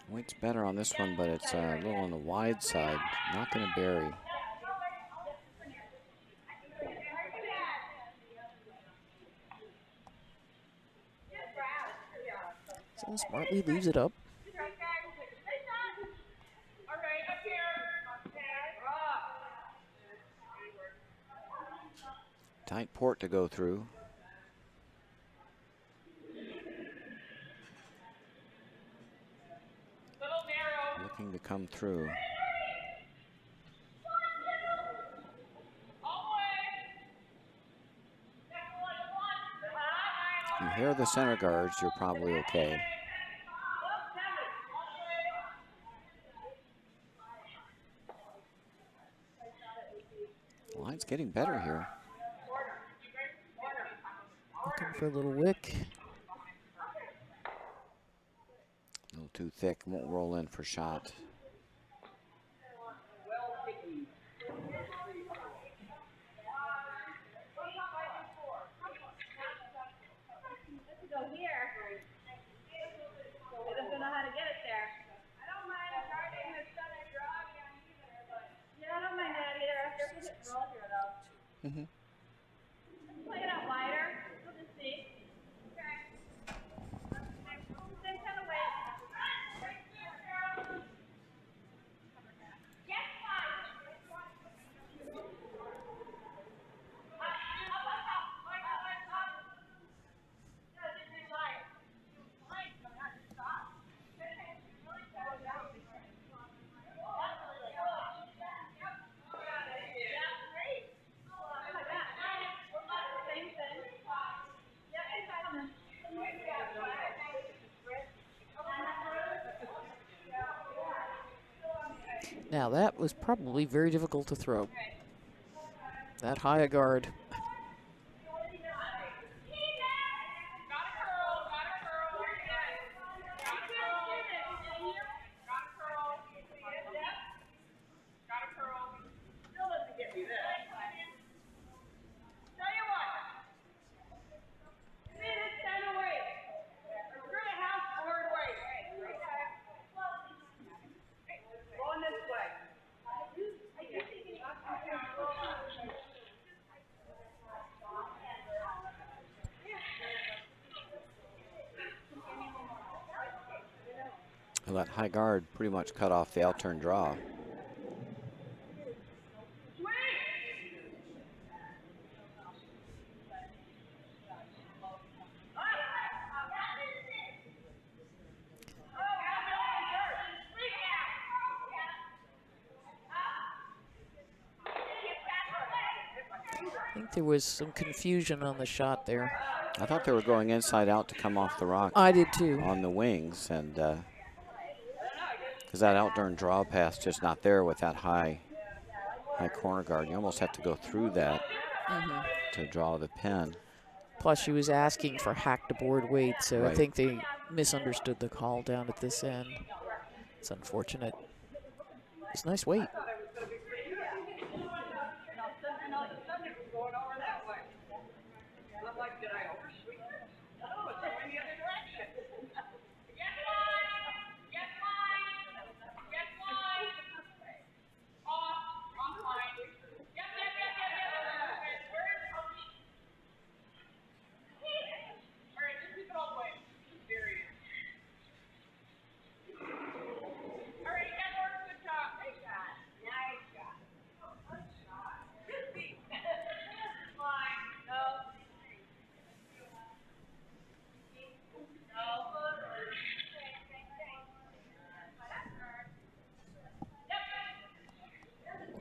Weight's better on this one, but it's a little on the wide side. Not going to bury. So smartly leaves it up. Tight port to go through. Looking to come through. If you hear the center guards, you're probably okay. Line's getting better here. Looking for a little wick. A little too thick, won't roll in for shot. Mm-hmm. Play it out wider. You'll just see. Okay. Same kind of way. Yes, fine. Now that was probably very difficult to throw. That high a guard. Well, that high guard pretty much cut off the out-turn draw. I think there was some confusion on the shot there. I thought they were going inside out to come off the rock. I did too. On the wings, and because that out-turn draw pass just not there with that high corner guard. You almost have to go through that to draw the pin. Plus, she was asking for hack to board weight, so Right. I think they misunderstood the call down at this end. It's unfortunate. It's nice weight.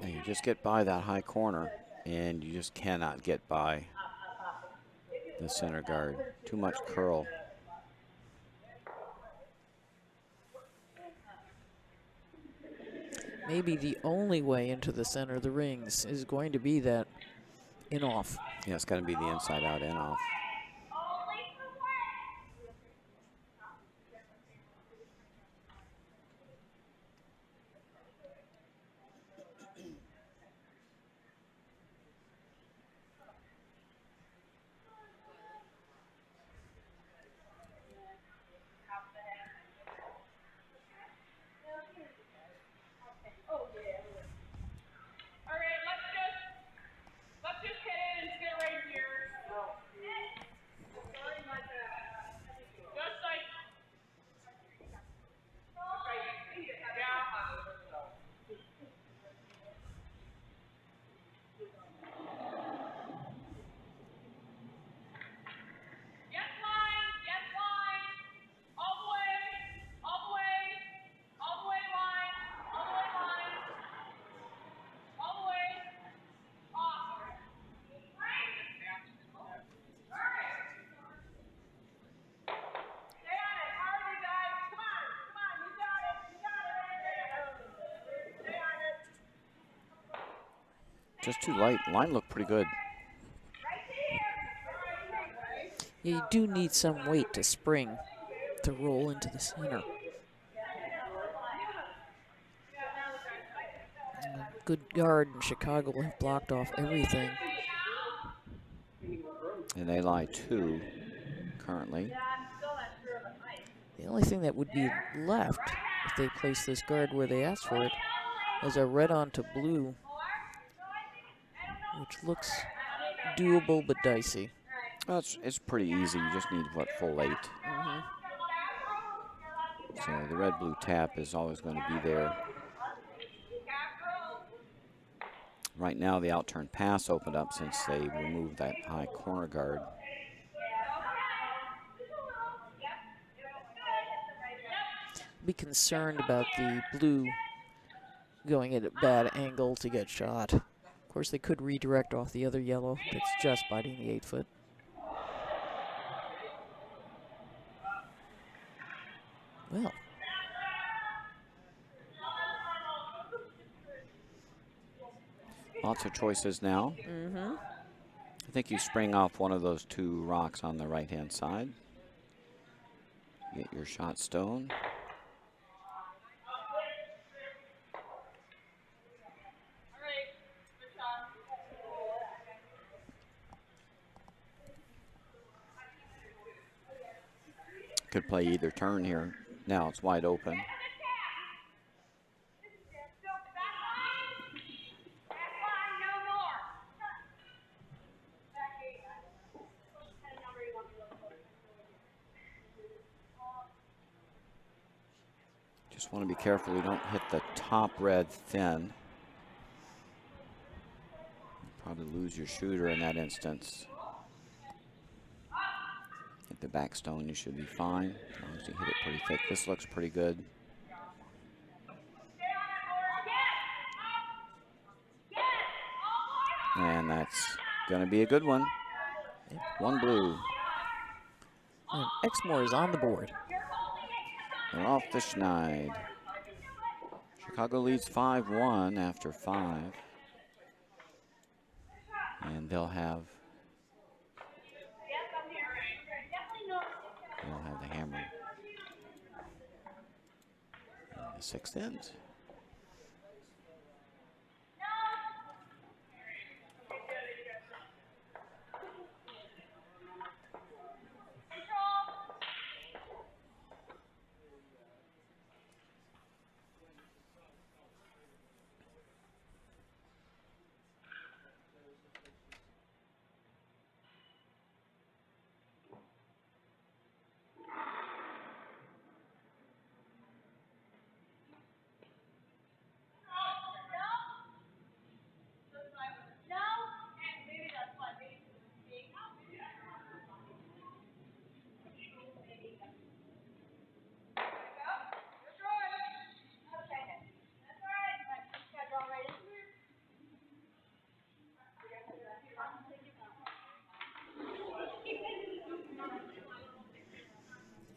And you just get by that high corner, and you just cannot get by the center guard. Too much curl. maybe the only way into the center of the rings is going to be that in-off. Yeah, it's got to be the inside out in off. Just too light. Line looked pretty good. Yeah, you do need some weight to spring to roll into the center. Good guard in Chicago have blocked off everything. And they lie 2 currently. The only thing that would be left if they place this guard where they asked for it is a red onto blue, which looks doable but dicey. Well, it's pretty easy. You just need, what, full 8. So the red-blue tap is always going to be there. Right now, the outturned pass opened up since they removed that high corner guard. Be concerned about the blue going at a bad angle to get shot. Of course, they could redirect off the other yellow that's just biting the 8-foot. Well. Lots of choices now. I think you spring off one of those 2 rocks on the right-hand side. Get your shot stone. Could play either turn here. Now it's wide open. Just want to be careful you don't hit the top red thin. Probably lose your shooter in that instance. Hit the back stone, you should be fine as long as you hit it pretty thick. This looks pretty good. And that's going to be a good one. 1 blue. And Exmoor is on the board. They're off the schneid. Chicago leads 5-1 after 5. And they'll have the hammer in the 6th end.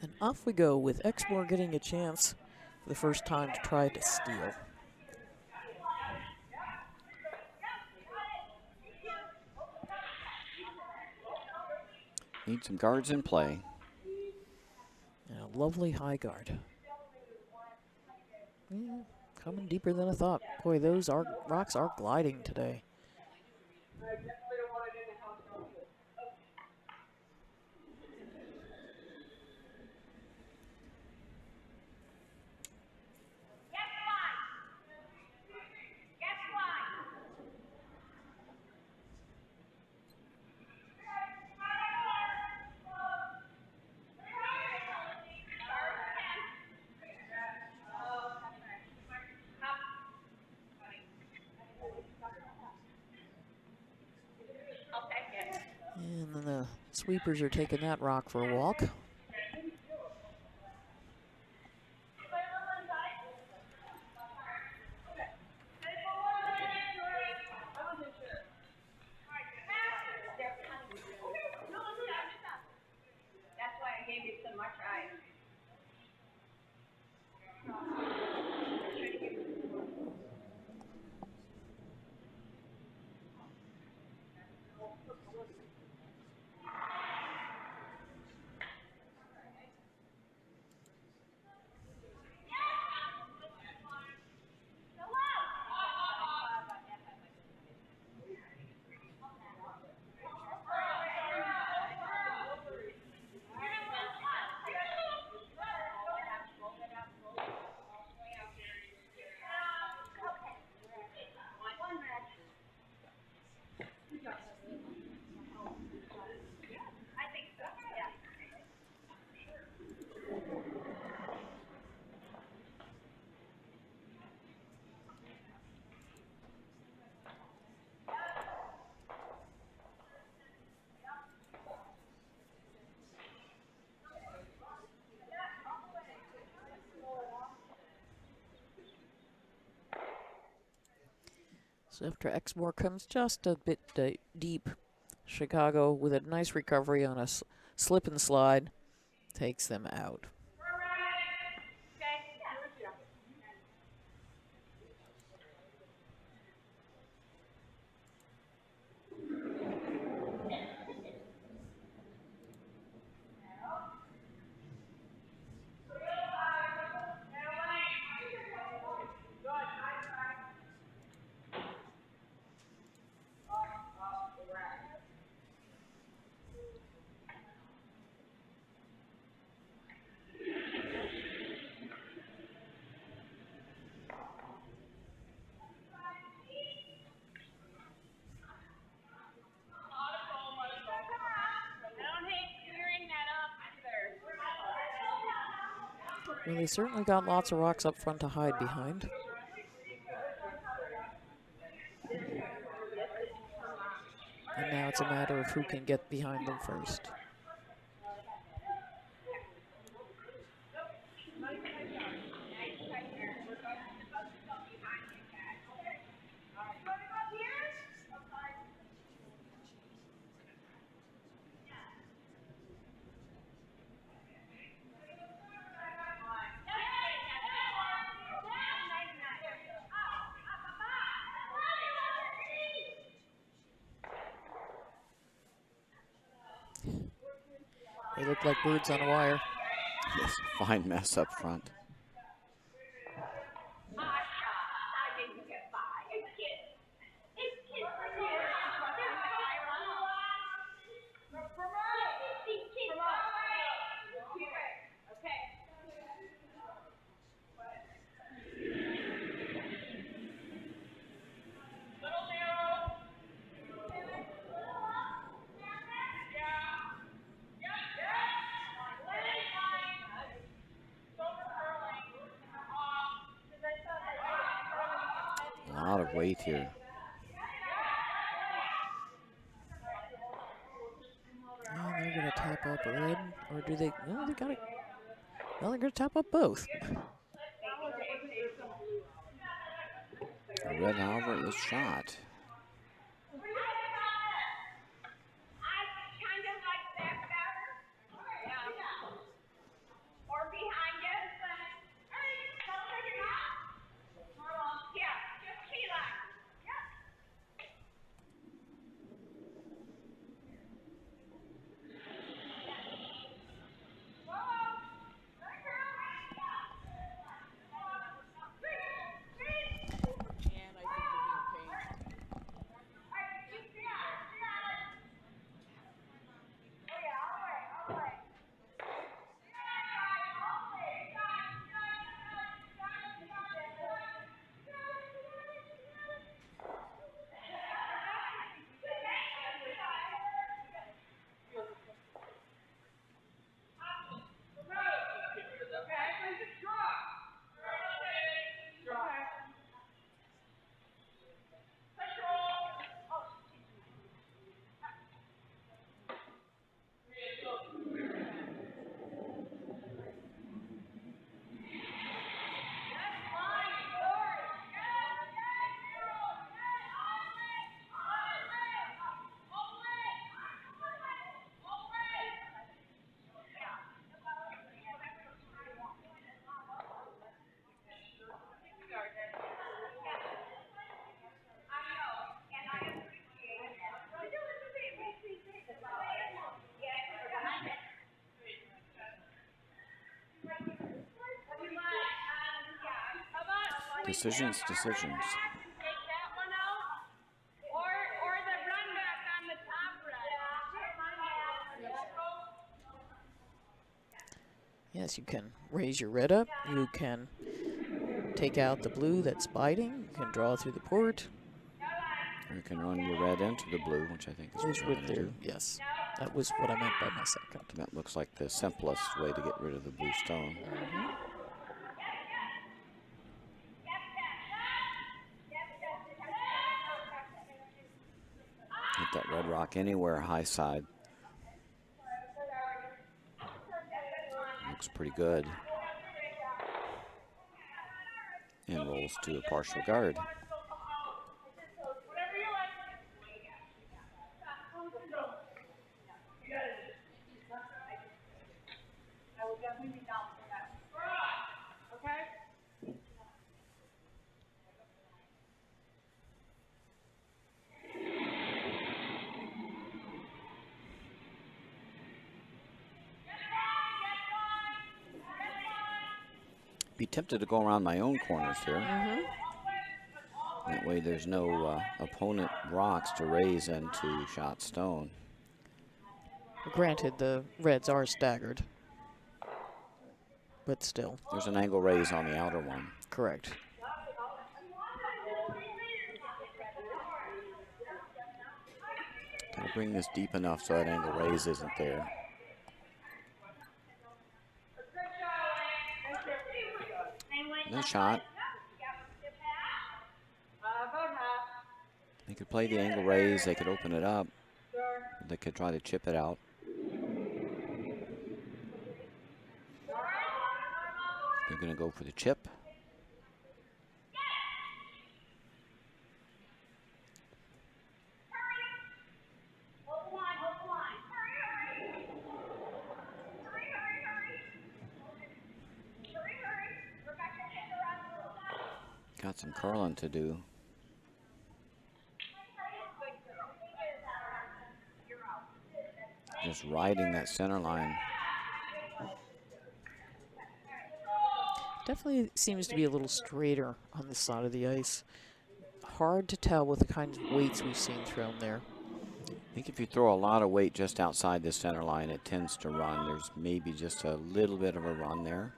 And off we go with Exmoor getting a chance for the first time to try to steal. Need some guards in play. And a lovely high guard. Yeah, coming deeper than I thought. Boy, those rocks are gliding today. And then the sweepers are taking that rock for a walk. So after Exmoor comes just a bit deep, Chicago with a nice recovery on a slip and slide takes them out. Well, they certainly got lots of rocks up front to hide behind. And now it's a matter of who can get behind them first. They look like birds on a wire. Yes, fine mess up front. A lot of weight here. And they're going to tap up red, or do they? No, they got it. Well, they're going to tap up both. Red, however, is shot. Decisions. Take that one out, or the run back on the top red. Yes, you can raise your red up. You can take out the blue that's biting. You can draw through the port. You can run your red into the blue, which I think is what Is you're with going to their, do. yes, that was what I meant by my second. That looks like the simplest way to get rid of the blue stone. Hit that red rock anywhere high side. Looks pretty good. And rolls to a partial guard. Be tempted to go around my own corners here. That way there's no opponent rocks to raise into shot stone. Granted, the reds are staggered, but still. There's an angle raise on the outer one. Correct. Gotta bring this deep enough so that angle raise isn't there. Nice shot. They could play the angle raise, they could open it up, they could try to chip it out. They're going to go for the chip. Got some curling to do. Just riding that center line. Definitely seems to be a little straighter on this side of the ice. Hard to tell with the kinds of weights we've seen thrown there. I think if you throw a lot of weight just outside the center line, it tends to run. There's maybe just a little bit of a run there.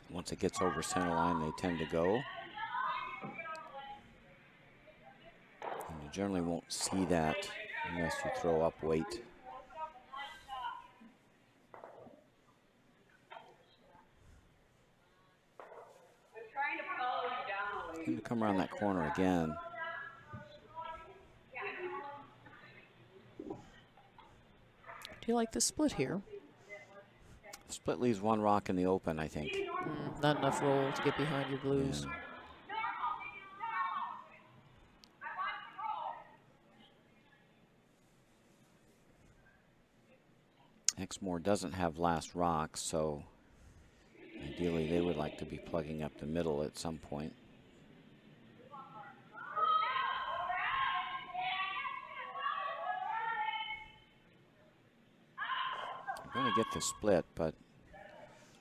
Once it gets over center line, they tend to go. And you generally won't see that unless you throw up weight. Going to come around that corner again. Do you like the split here? Split leaves one rock in the open, I think. Not enough roll to get behind your blues. Yeah. Exmoor doesn't have last rock, so ideally they would like to be plugging up the middle at some point. We're going to get the split, but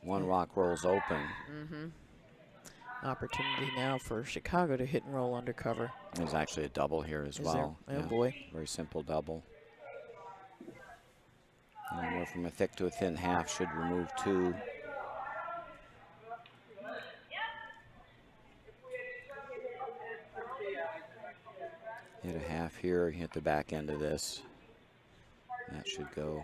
one rock rolls open. Opportunity now for Chicago to hit and roll undercover. There's actually a double here as well. There? Oh boy. Very simple double. Anywhere from a thick to a thin half should remove two. Hit a half here, hit the back end of this. That should go.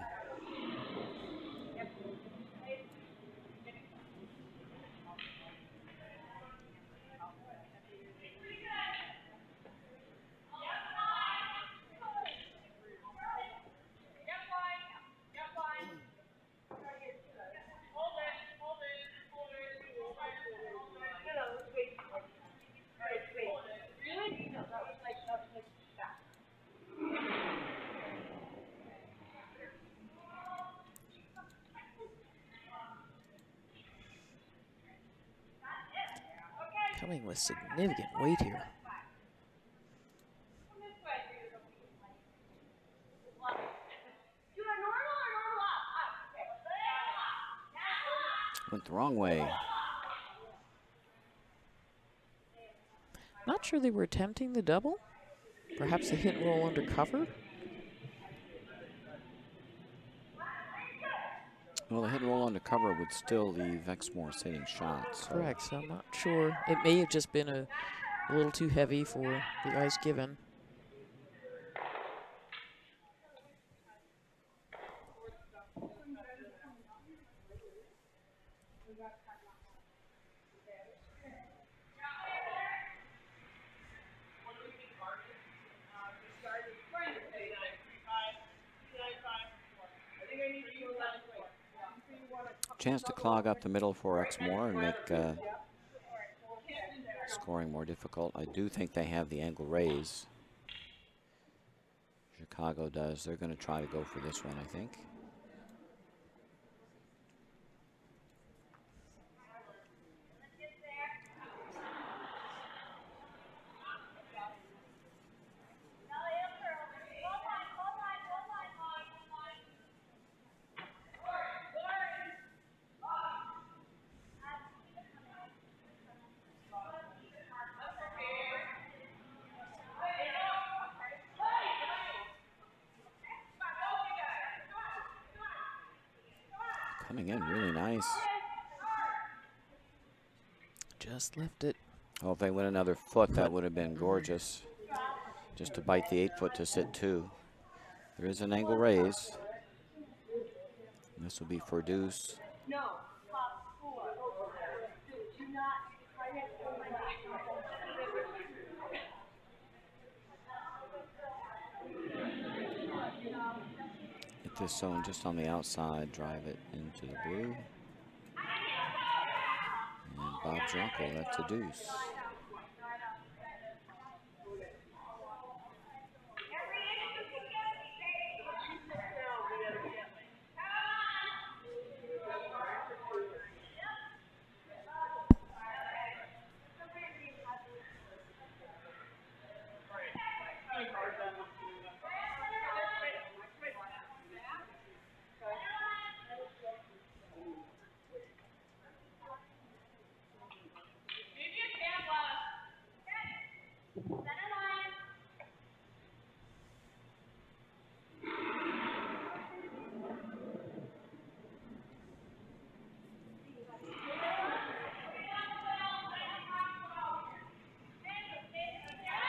Coming with significant weight here. Went the wrong way. Not sure they were attempting the double. Perhaps a hit and roll under cover. Well, the hit and roll under cover would still leave Exmoor sitting shots. So. Correct, so I'm not sure. It may have just been a little too heavy for the ice given. Chance to clog up the middle for Exmoor and make scoring more difficult. I do think they have the angle raise. Chicago does. They're going to try to go for this one, I think. Coming in really nice. Just left it. Oh, if they went another foot, that would have been gorgeous. Just to bite the 8 foot to sit 2. There is an angle raise. This will be for deuce. No. Hit this zone just on the outside, drive it into the blue. And Bob Junkel, that's a deuce.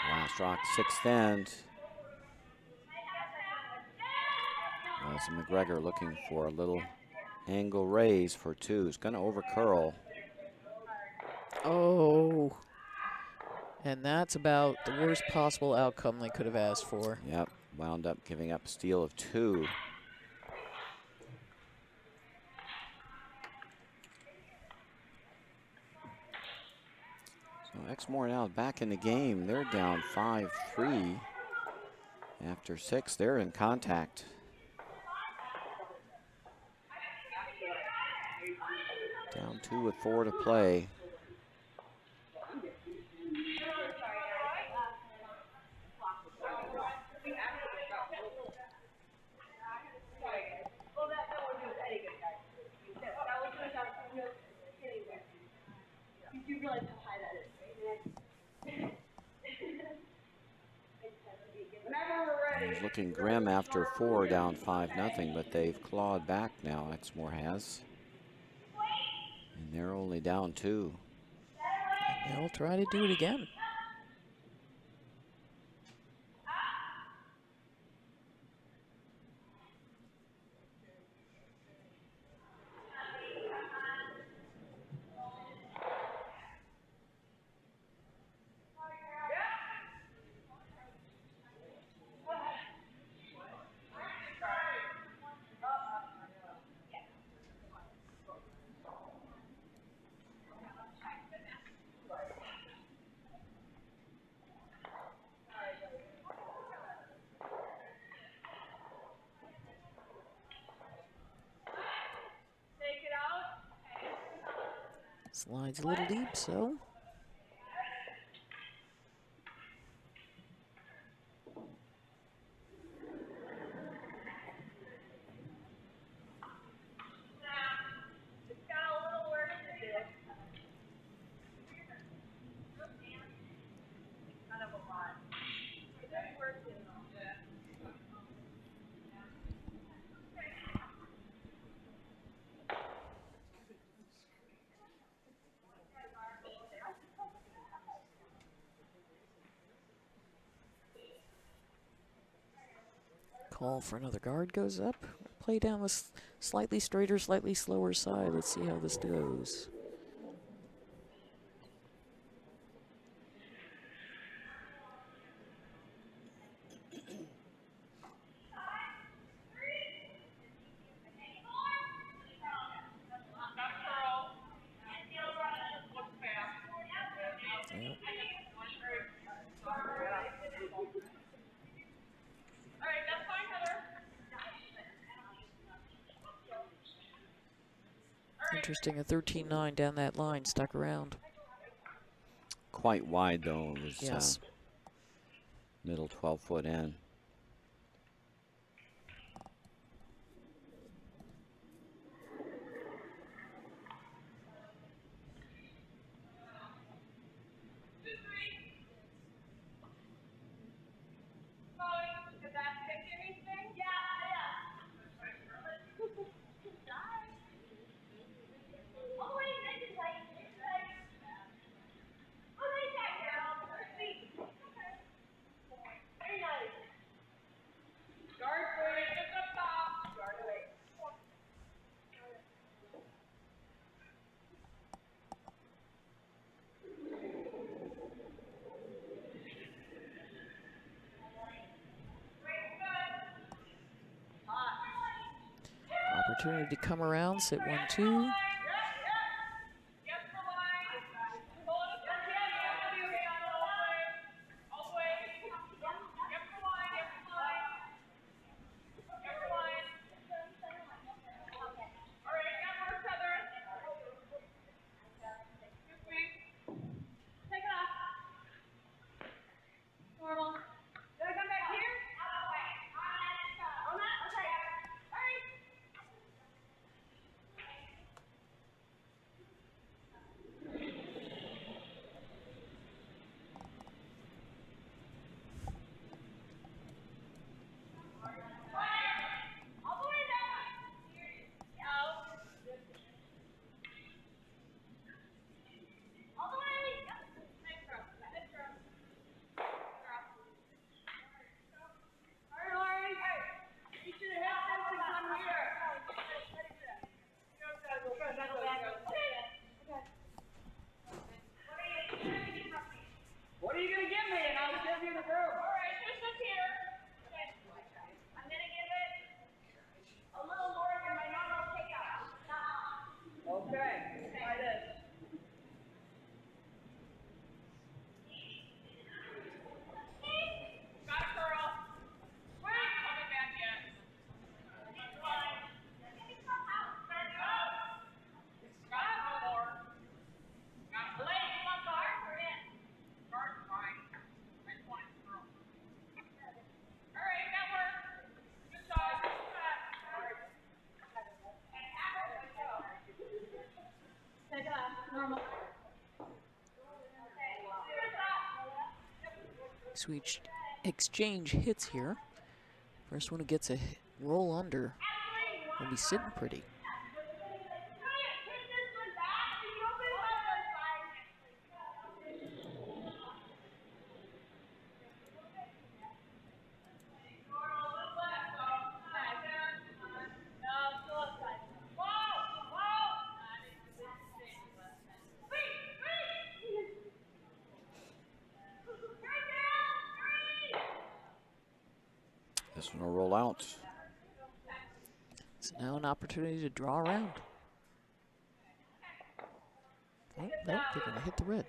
Last rock, 6th end. Melissa McGregor looking for a little angle raise for 2. He's going to over curl. Oh. And that's about the worst possible outcome they could have asked for. Yep, wound up giving up a steal of 2. So Exmoor now back in the game. They're down 5-3. After 6, they're in contact. Down 2 with 4 to play. It's looking grim after 4, down 5-0, but they've clawed back now, Exmoor has. And they're only down 2. And they'll try to do it again. Slides a little deep, so. Call for another guard goes up. Play down the slightly straighter, slightly slower side. Let's see how this goes. Yep. Interesting, a 13-9 down that line, stuck around. Quite wide, though. It was Yes. middle 12-foot in. Opportunity to come around, sit 1-2. So we exchange hits here. First one who gets a roll under will be sitting pretty. This one will roll out. So now an opportunity to draw around. Oh, no, they're going to hit the red.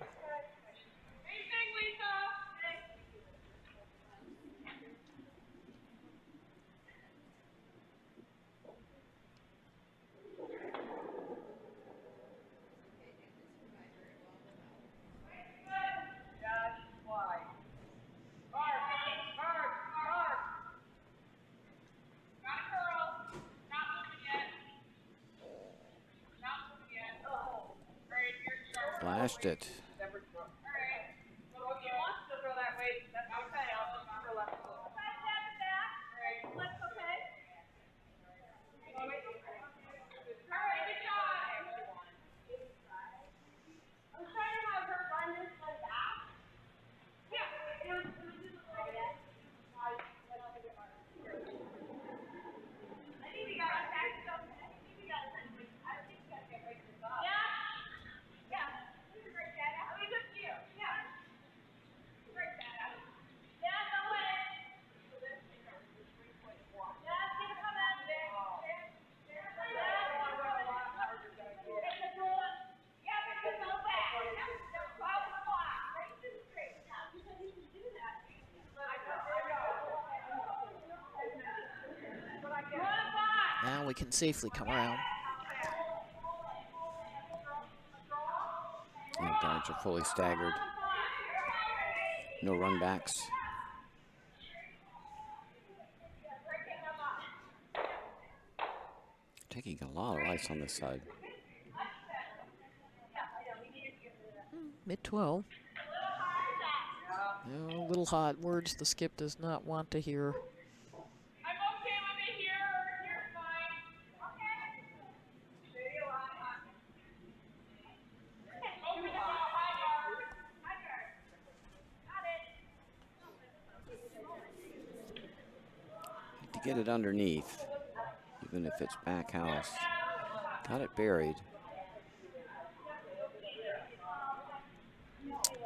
Flashed it. Now we can safely come around. And guards are fully staggered. No run backs. Taking a lot of ice on this side. Mid-12. A little hot. Words the skip does not want to hear. To get it underneath, even if it's back house. Got it buried.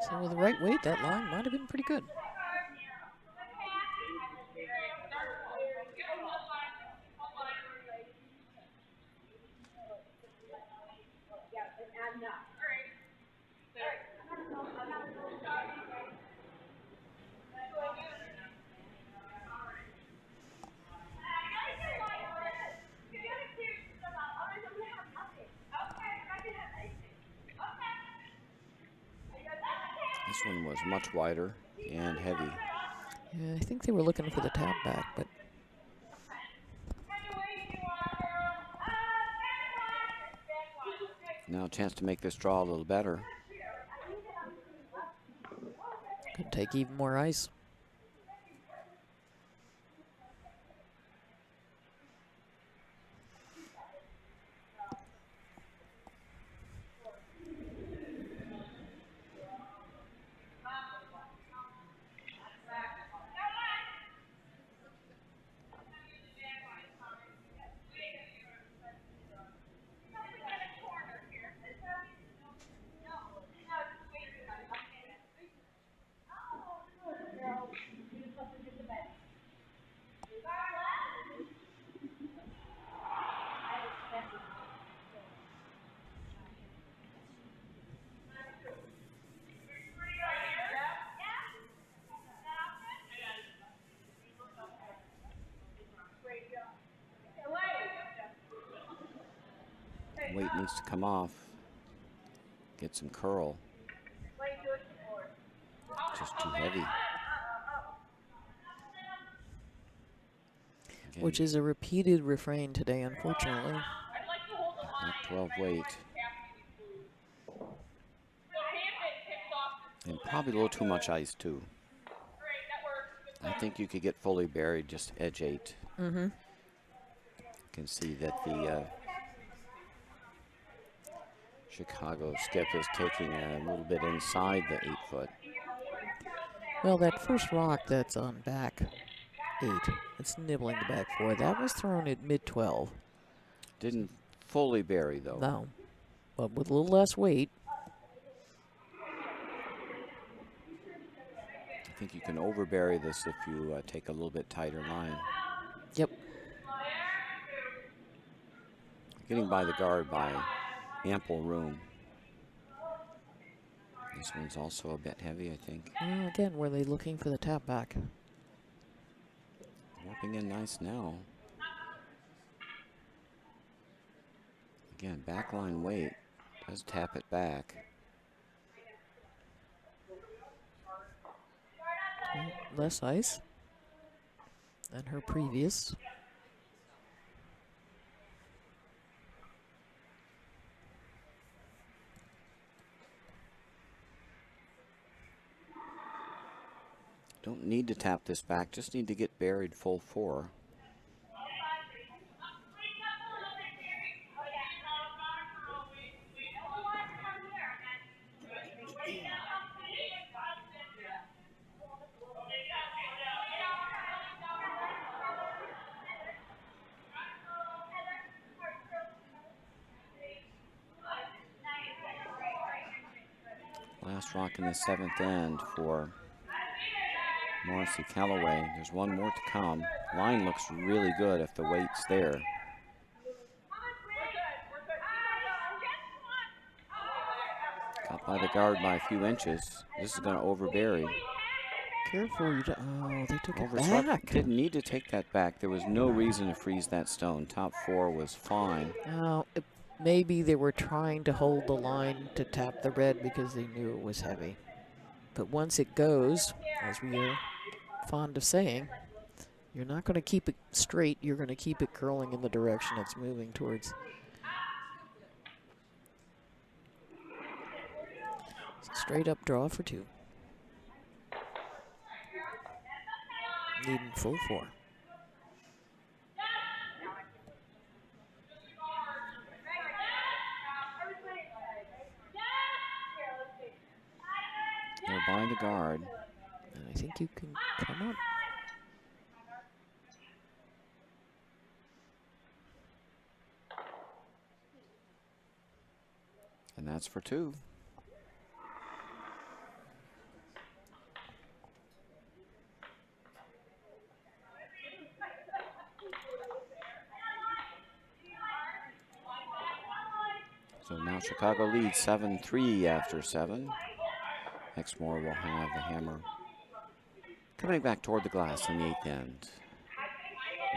So with the right weight, that line might have been pretty good. This one was much wider and heavy. Yeah, I think they were looking for the tap back, but Now a chance to make this draw a little better. could take even more ice. Weight needs to come off. Get some curl. Just too heavy. Again, Which is a repeated refrain today, unfortunately. back 12 weight. And probably a little too much ice too. I think you could get fully buried just edge 8. Mm-hmm. You can see that the Chicago skip is taking a little bit inside the 8 foot. Well, that first rock that's on back 8, it's nibbling the back 4, that was thrown at mid-12. Didn't fully bury though. No, but with a little less weight. I think you can overbury this if you take a little bit tighter line. Yep. Getting by the guard by ample room. This one's also a bit heavy, I think. Well, again, were they looking for the tap back? Warping in nice now. Again, backline weight does tap it back. Less ice than her previous. Don't need to tap this back, just need to get buried full 4. Last rock in the 7th end for Morrissey Callaway. There's one more to come. Line looks really good if the weight's there. Got by the guard by a few inches. This is going to overbury. Careful, you don't, oh, they took it Overswept. back. Didn't need to take that back. There was no reason to freeze that stone. Top 4 was fine. Oh, maybe they were trying to hold the line to tap the red because they knew it was heavy. But once it goes, as we are fond of saying, you're not going to keep it straight. You're going to keep it curling in the direction it's moving towards. Straight up draw for 2. Needing full 4. They're by the guard. And I think you can come up. And that's for 2. So now Chicago leads 7-3 after 7. Exmoor will have the hammer coming back toward the glass in the 8th end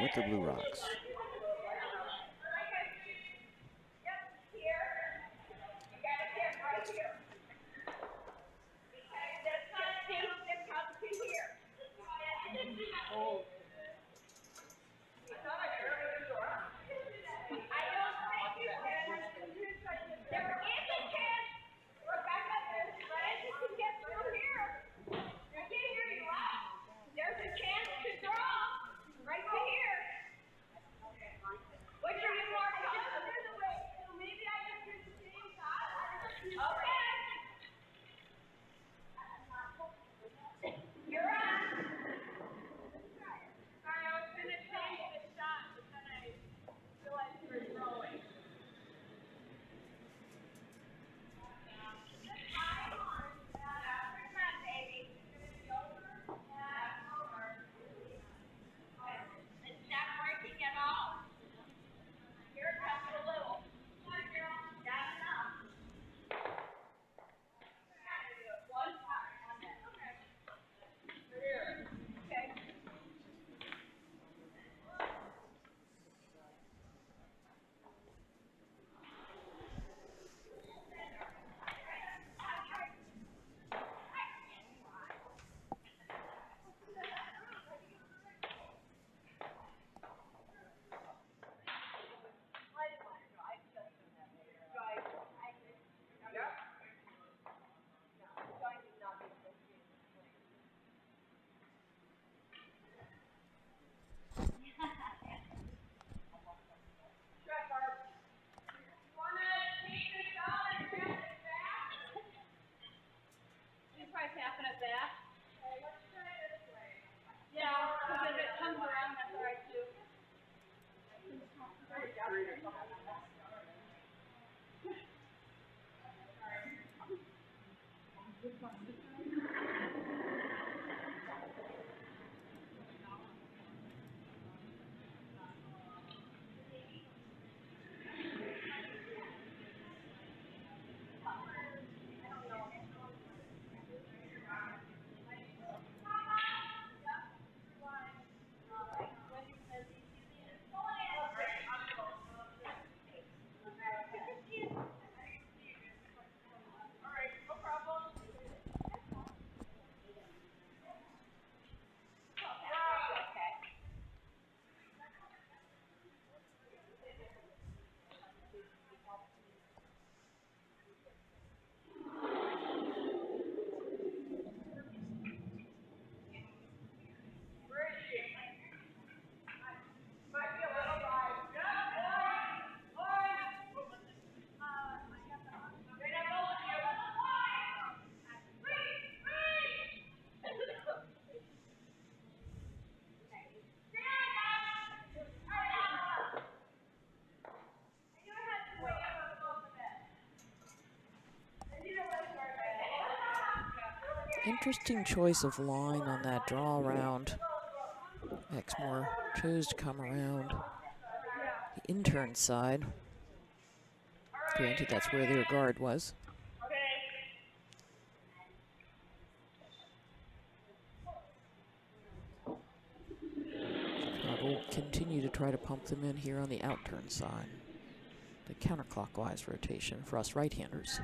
with the Blue Rocks. Interesting choice of line on that draw around. Exmoor chose to come around the intern side. Granted, that's where their guard was. continue to try to pump them in here on the outturn side. The counterclockwise rotation for us right-handers.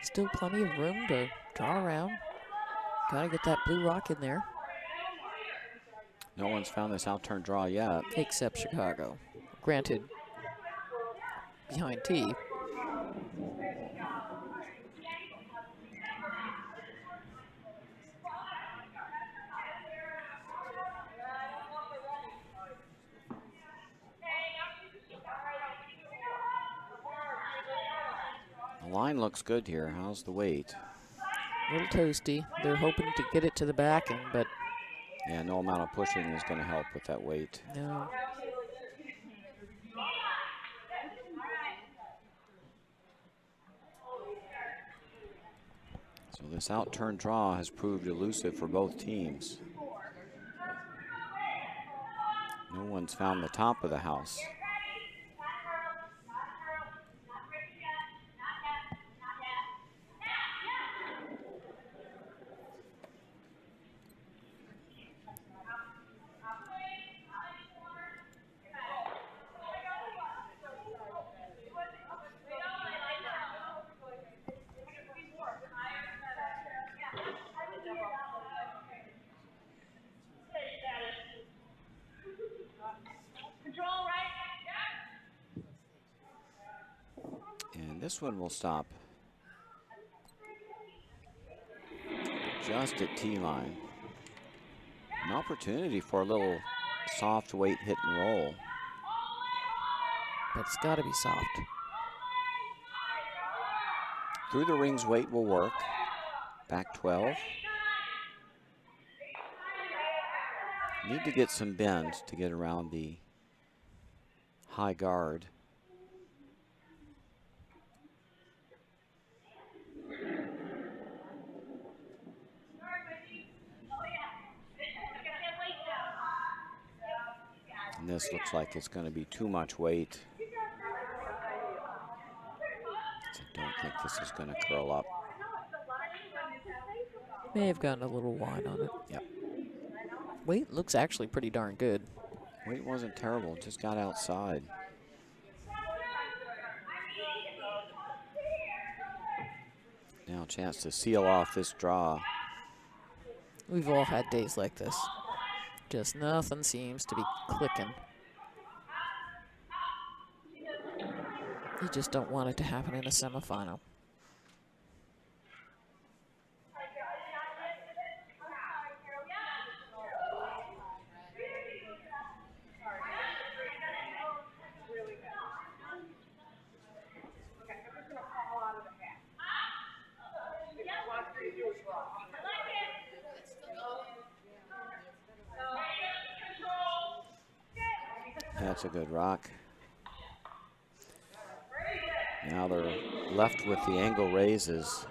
Still plenty of room to draw around. Gotta get that blue rock in there. No one's found this outturn draw yet. Except Chicago. Granted, behind tee. The line looks good here. How's the weight? A little toasty. They're hoping to get it to the backing, but yeah, no amount of pushing is going to help with that weight. No. So this outturn draw has proved elusive for both teams. No one's found the top of the house. This one will stop just at tee line. An opportunity for a little soft weight hit and roll. But it's got to be soft. Through the rings weight will work. Back 12. Need to get some bend to get around the high guard. And this looks like it's going to be too much weight. I don't think this is going to curl up. May have gotten a little wide on it. Yep. Weight looks actually pretty darn good. Weight wasn't terrible, just got outside. Now a chance to seal off this draw. We've all had days like this. Just nothing seems to be clicking. You just don't want it to happen in a semifinal. That's a good rock. Now they're left with the angle raises.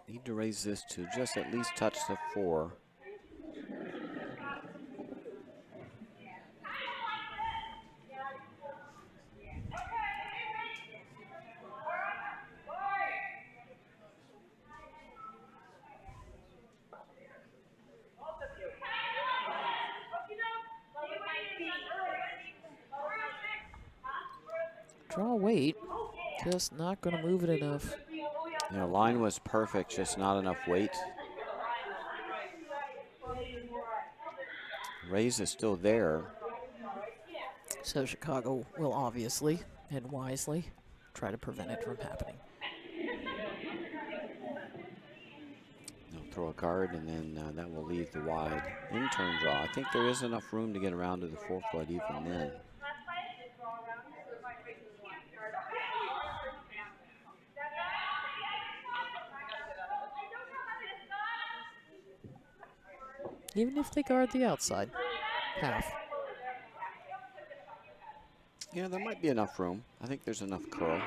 Need to raise this to just at least touch the 4. Draw weight. Just not going to move it enough. You know, line was perfect, just not enough weight. Raise is still there. So Chicago will obviously and wisely try to prevent it from happening. They'll throw a guard, and then that will leave the wide in-turn draw. I think there is enough room to get around to the 4-foot even then. Even if they guard the outside half. Yeah, there might be enough room. I think there's enough curl.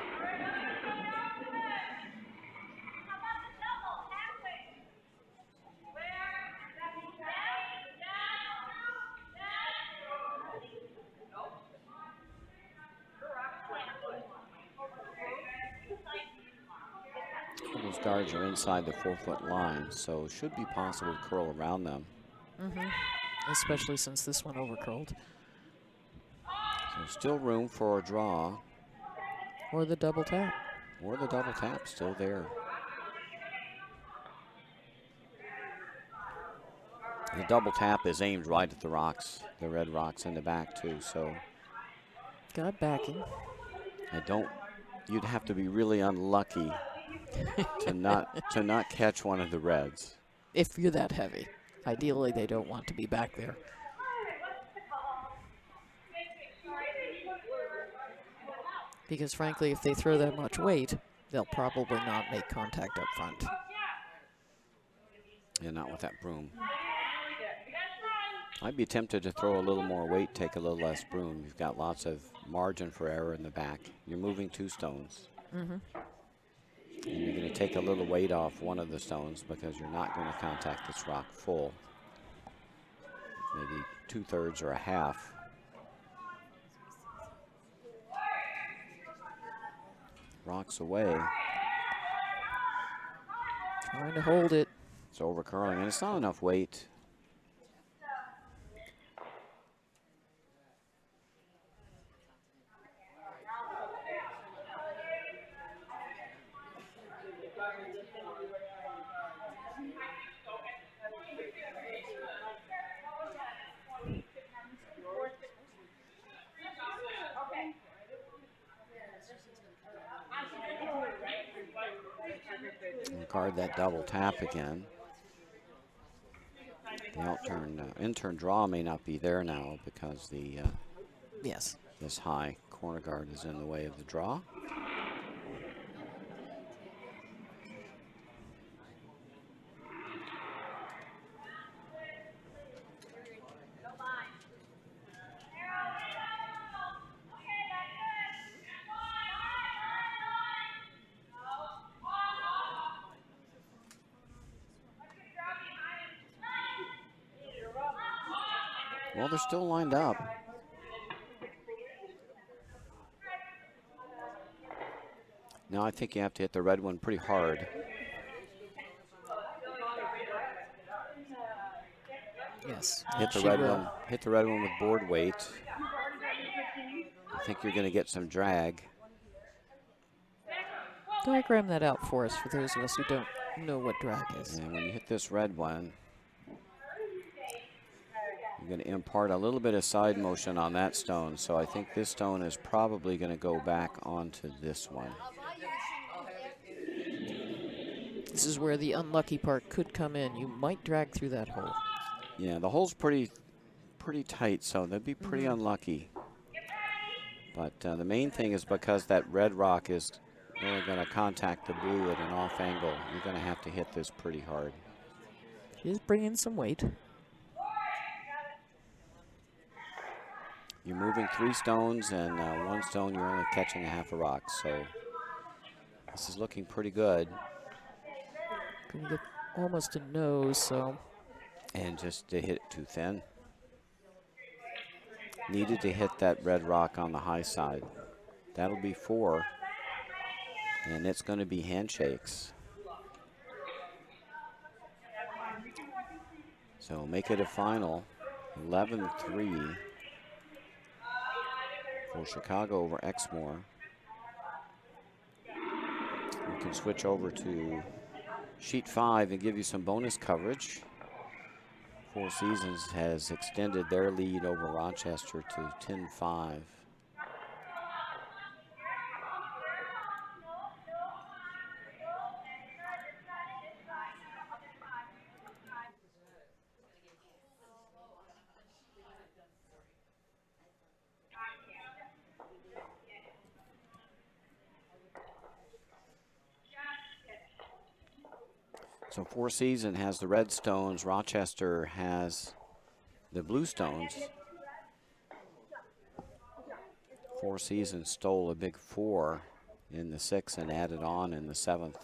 Those guards are inside the 4-foot line, so it should be possible to curl around them. Especially since this one overcurled. So still room for a draw. Or the double tap. Or the double tap, still there. The double tap is aimed right at the rocks, the red rocks in the back too, so. Got backing. You'd have to be really unlucky to not catch one of the reds. If you're that heavy. Ideally, they don't want to be back there. Because frankly, if they throw that much weight, they'll probably not make contact up front. Yeah, not with that broom. I'd be tempted to throw a little more weight, take a little less broom. You've got lots of margin for error in the back. You're moving 2 stones. And you're going to take a little weight off one of the stones because you're not going to contact this rock full. Maybe 2/3 or a half. Rocks away. Trying to hold it. It's over curling, and it's not enough weight. Guard that double tap again. The in-turn draw may not be there now because the this high corner guard is in the way of the draw. Well, they're still lined up. Now I think you have to hit the red one pretty hard. Yes. Hit the red one. Hit the red one with board weight. I think you're going to get some drag. Diagram that out for us, for those of us who don't know what drag is. And when you hit this red one, you're going to impart a little bit of side motion on that stone. So I think this stone is probably going to go back onto this one. This is where the unlucky part could come in. You might drag through that hole. Yeah, the hole's pretty tight, so they'd be pretty unlucky. But the main thing is because that red rock is only going to contact the blue at an off angle, you're going to have to hit this pretty hard. She is bringing some weight. You're moving 3 stones, and 1 stone you're only catching a half a rock. So this is looking pretty good. Gonna get almost a nose, so. And just to hit it too thin. Needed to hit that red rock on the high side. That'll be 4. And it's going to be handshakes. So make it a final. 11-3 for Chicago over Exmoor. We can switch over to sheet 5 and give you some bonus coverage. Four Seasons has extended their lead over Rochester to 10-5. So Four Seasons has the red stones, Rochester has the blue stones. Four Seasons stole a big 4 in the 6th and added on in the 7th.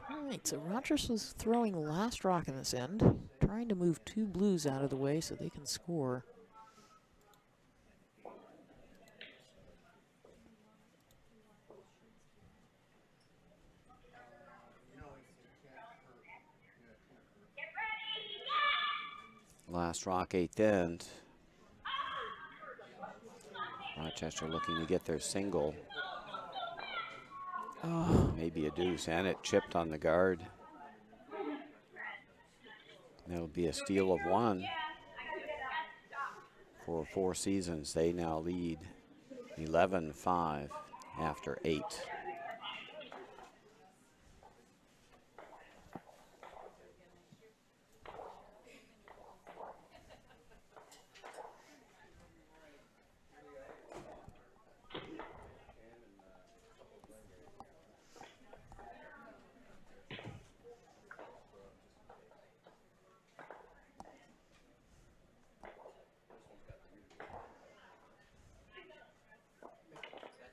All right, so Rogers was throwing last rock in this end, trying to move 2 blues out of the way so they can score. Last rock, 8th end. Rochester looking to get their single. Oh, Maybe a deuce, and it chipped on the guard. That'll be a steal of 1 for Four Seasons. They now lead 11-5 after 8.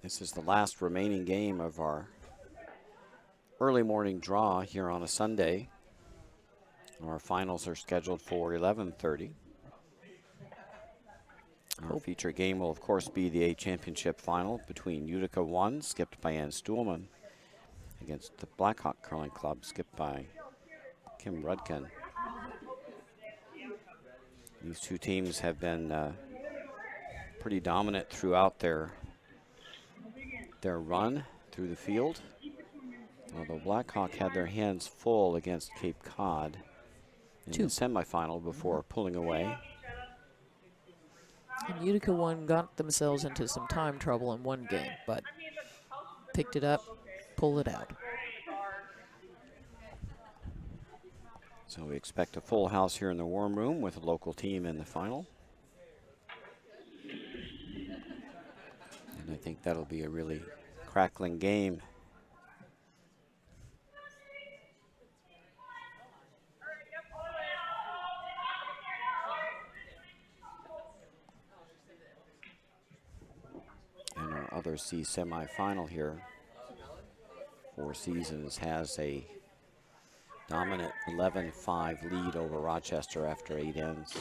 This is the last remaining game of our early morning draw here on a Sunday. Our finals are scheduled for 11:30. Our feature game will, of course, be the A Championship final between Utica 1, skipped by Ann Stuhlman, against the Blackhawk Curling Club, skipped by Kim Rudkin. These two teams have been pretty dominant throughout their run through the field. Although Blackhawk had their hands full against Cape Cod in the semifinal before pulling away. and Utica 1 got themselves into some time trouble in one game, but picked it up, pulled it out. So we expect a full house here in the warm room with a local team in the final. And I think that'll be a really crackling game. And our other C semifinal here, Four Seasons has a dominant 11-5 lead over Rochester after 8 ends.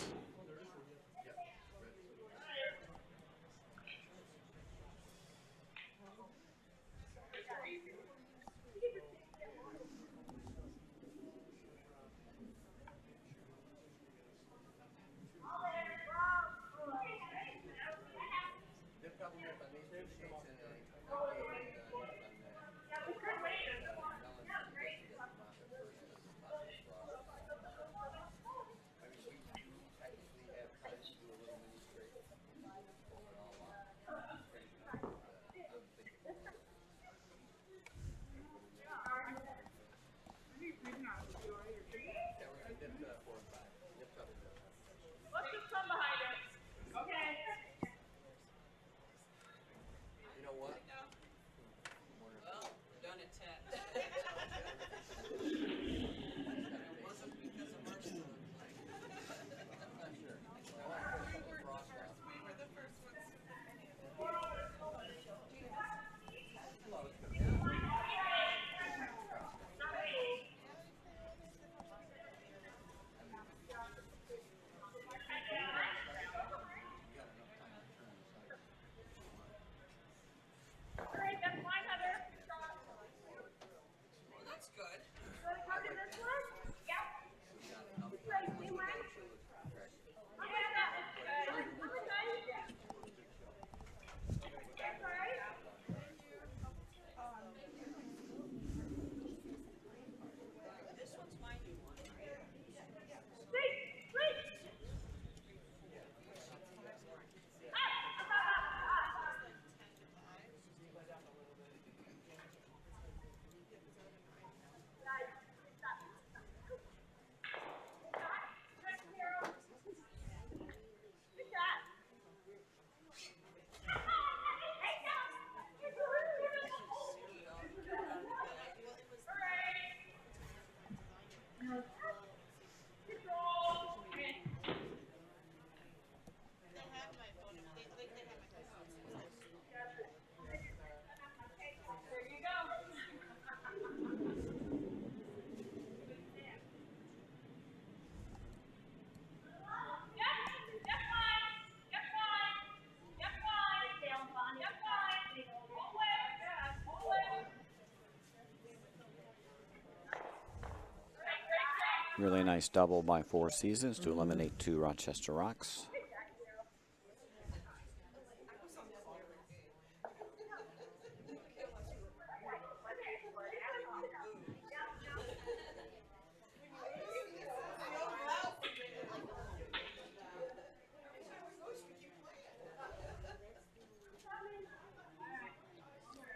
Really nice double by Four Seasons to eliminate 2 Rochester Rocks.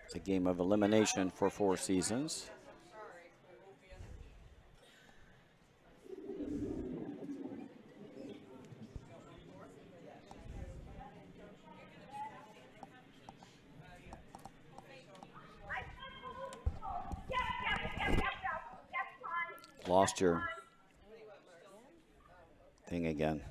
It's a game of elimination for Four Seasons. Lost your thing again.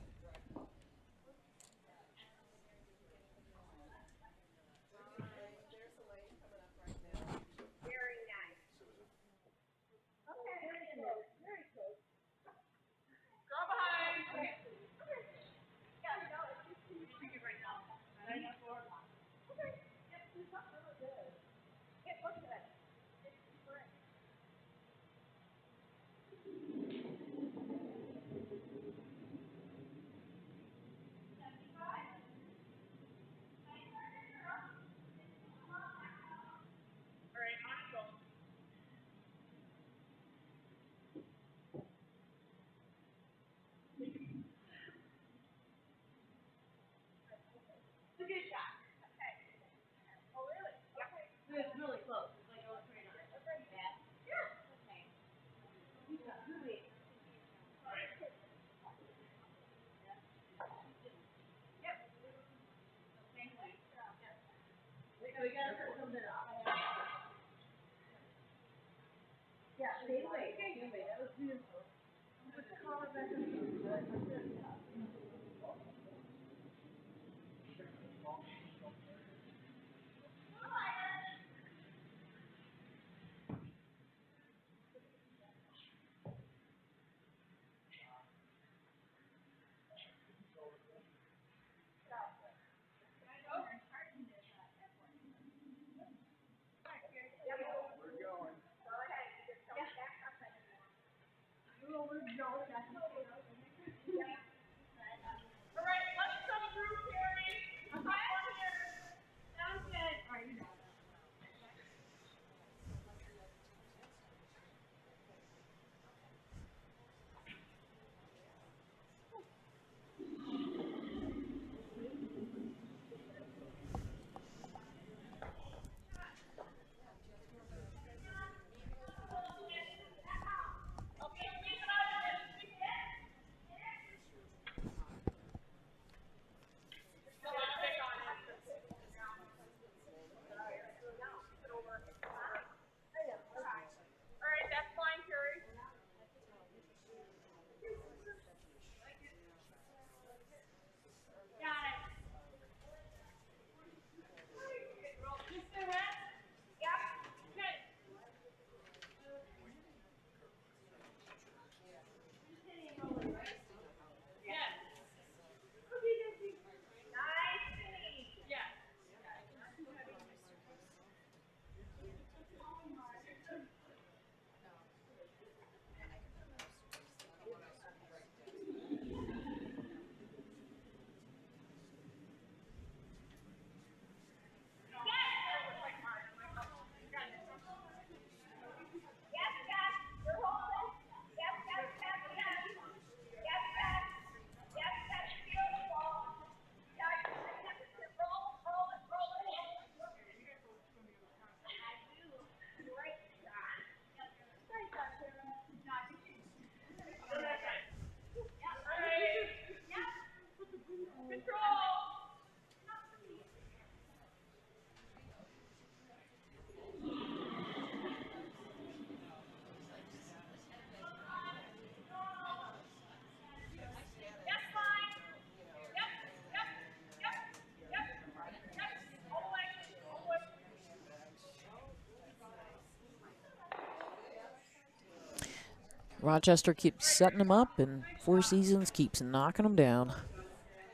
Rochester keeps setting them up, and Four Seasons keeps knocking them down.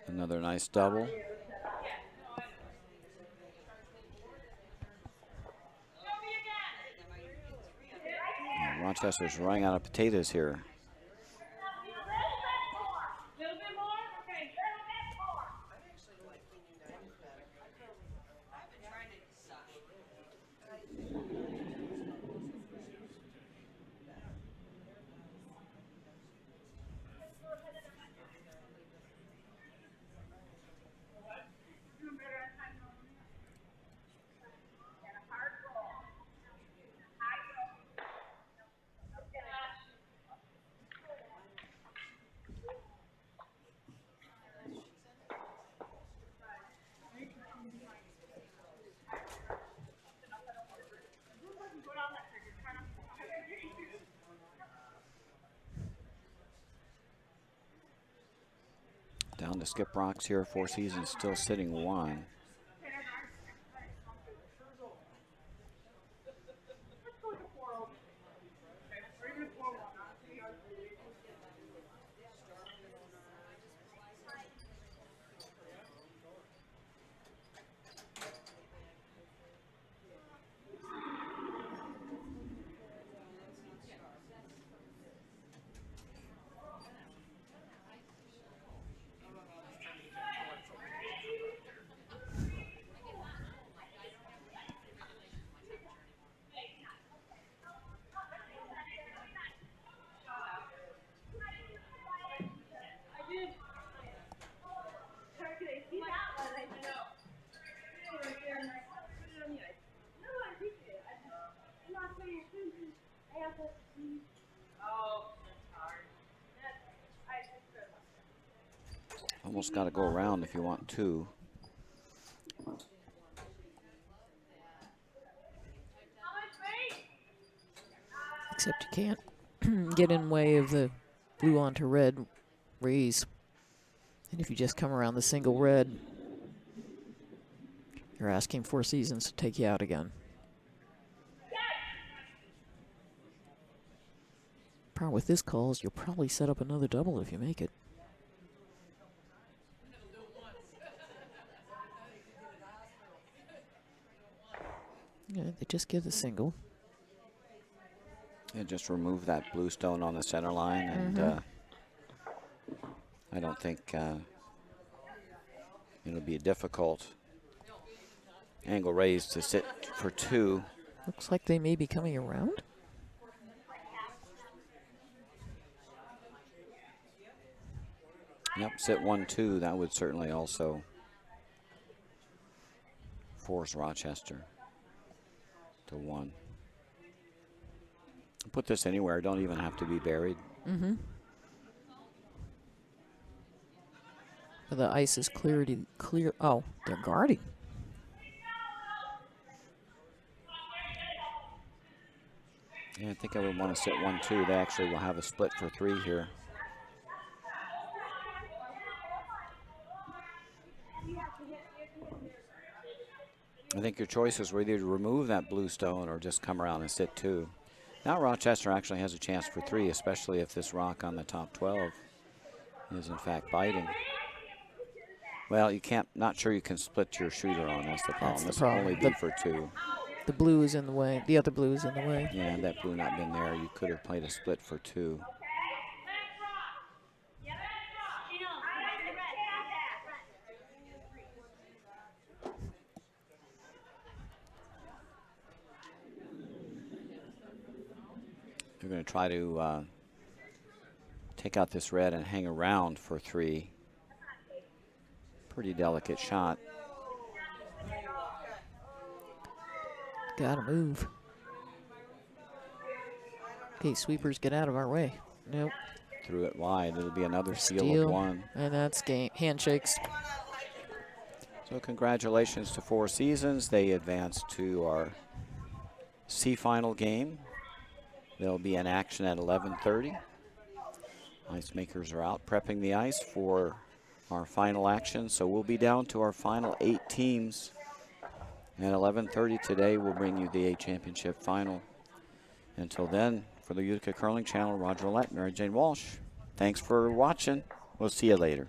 Another nice double. And Rochester's running out of potatoes here. Down to skip rocks here. Four Seasons still sitting 1. Almost got to go around if you want 2. Except you can't get in way of the blue onto red raise. And if you just come around the single red, you're asking Four Seasons to take you out again. Problem with this call is you'll probably set up another double if you make it. Yeah, they just give the single. And just remove that blue stone on the center line, and I don't think it'll be a difficult angle raise to sit for 2. Looks like they may be coming around. Yep, sit 1-2. That would certainly also force Rochester to 1. Put this anywhere. Don't even have to be buried. The ice is clear. Oh, they're guarding. Yeah, I think I would want to sit 1-2. They actually will have a split for 3 here. I think your choices were either to remove that blue stone or just come around and sit 2. Now Rochester actually has a chance for 3, especially if this rock on the top 12 is in fact biting. Well, you can't, not sure you can split your shooter on. That's the problem. This will only be for 2. The blue is in the way. The other blue is in the way. Yeah, and that blue not been there, you could have played a split for 2. You're going to try to take out this red and hang around for 3. Pretty delicate shot. Gotta move. Okay, sweepers, get out of our way. Nope. Threw it wide. It'll be another steal of 1. And that's game. Handshakes. So congratulations to Four Seasons. They advance to our C final game. They'll be in action at 11:30. Ice makers are out prepping the ice for our final action. So we'll be down to our final 8 teams. At 11:30 today, we'll bring you the A Championship final. Until then, For the Utica Curling Channel, Roger Lett, Mary Jane Walsh. Thanks for watching. We'll see you later.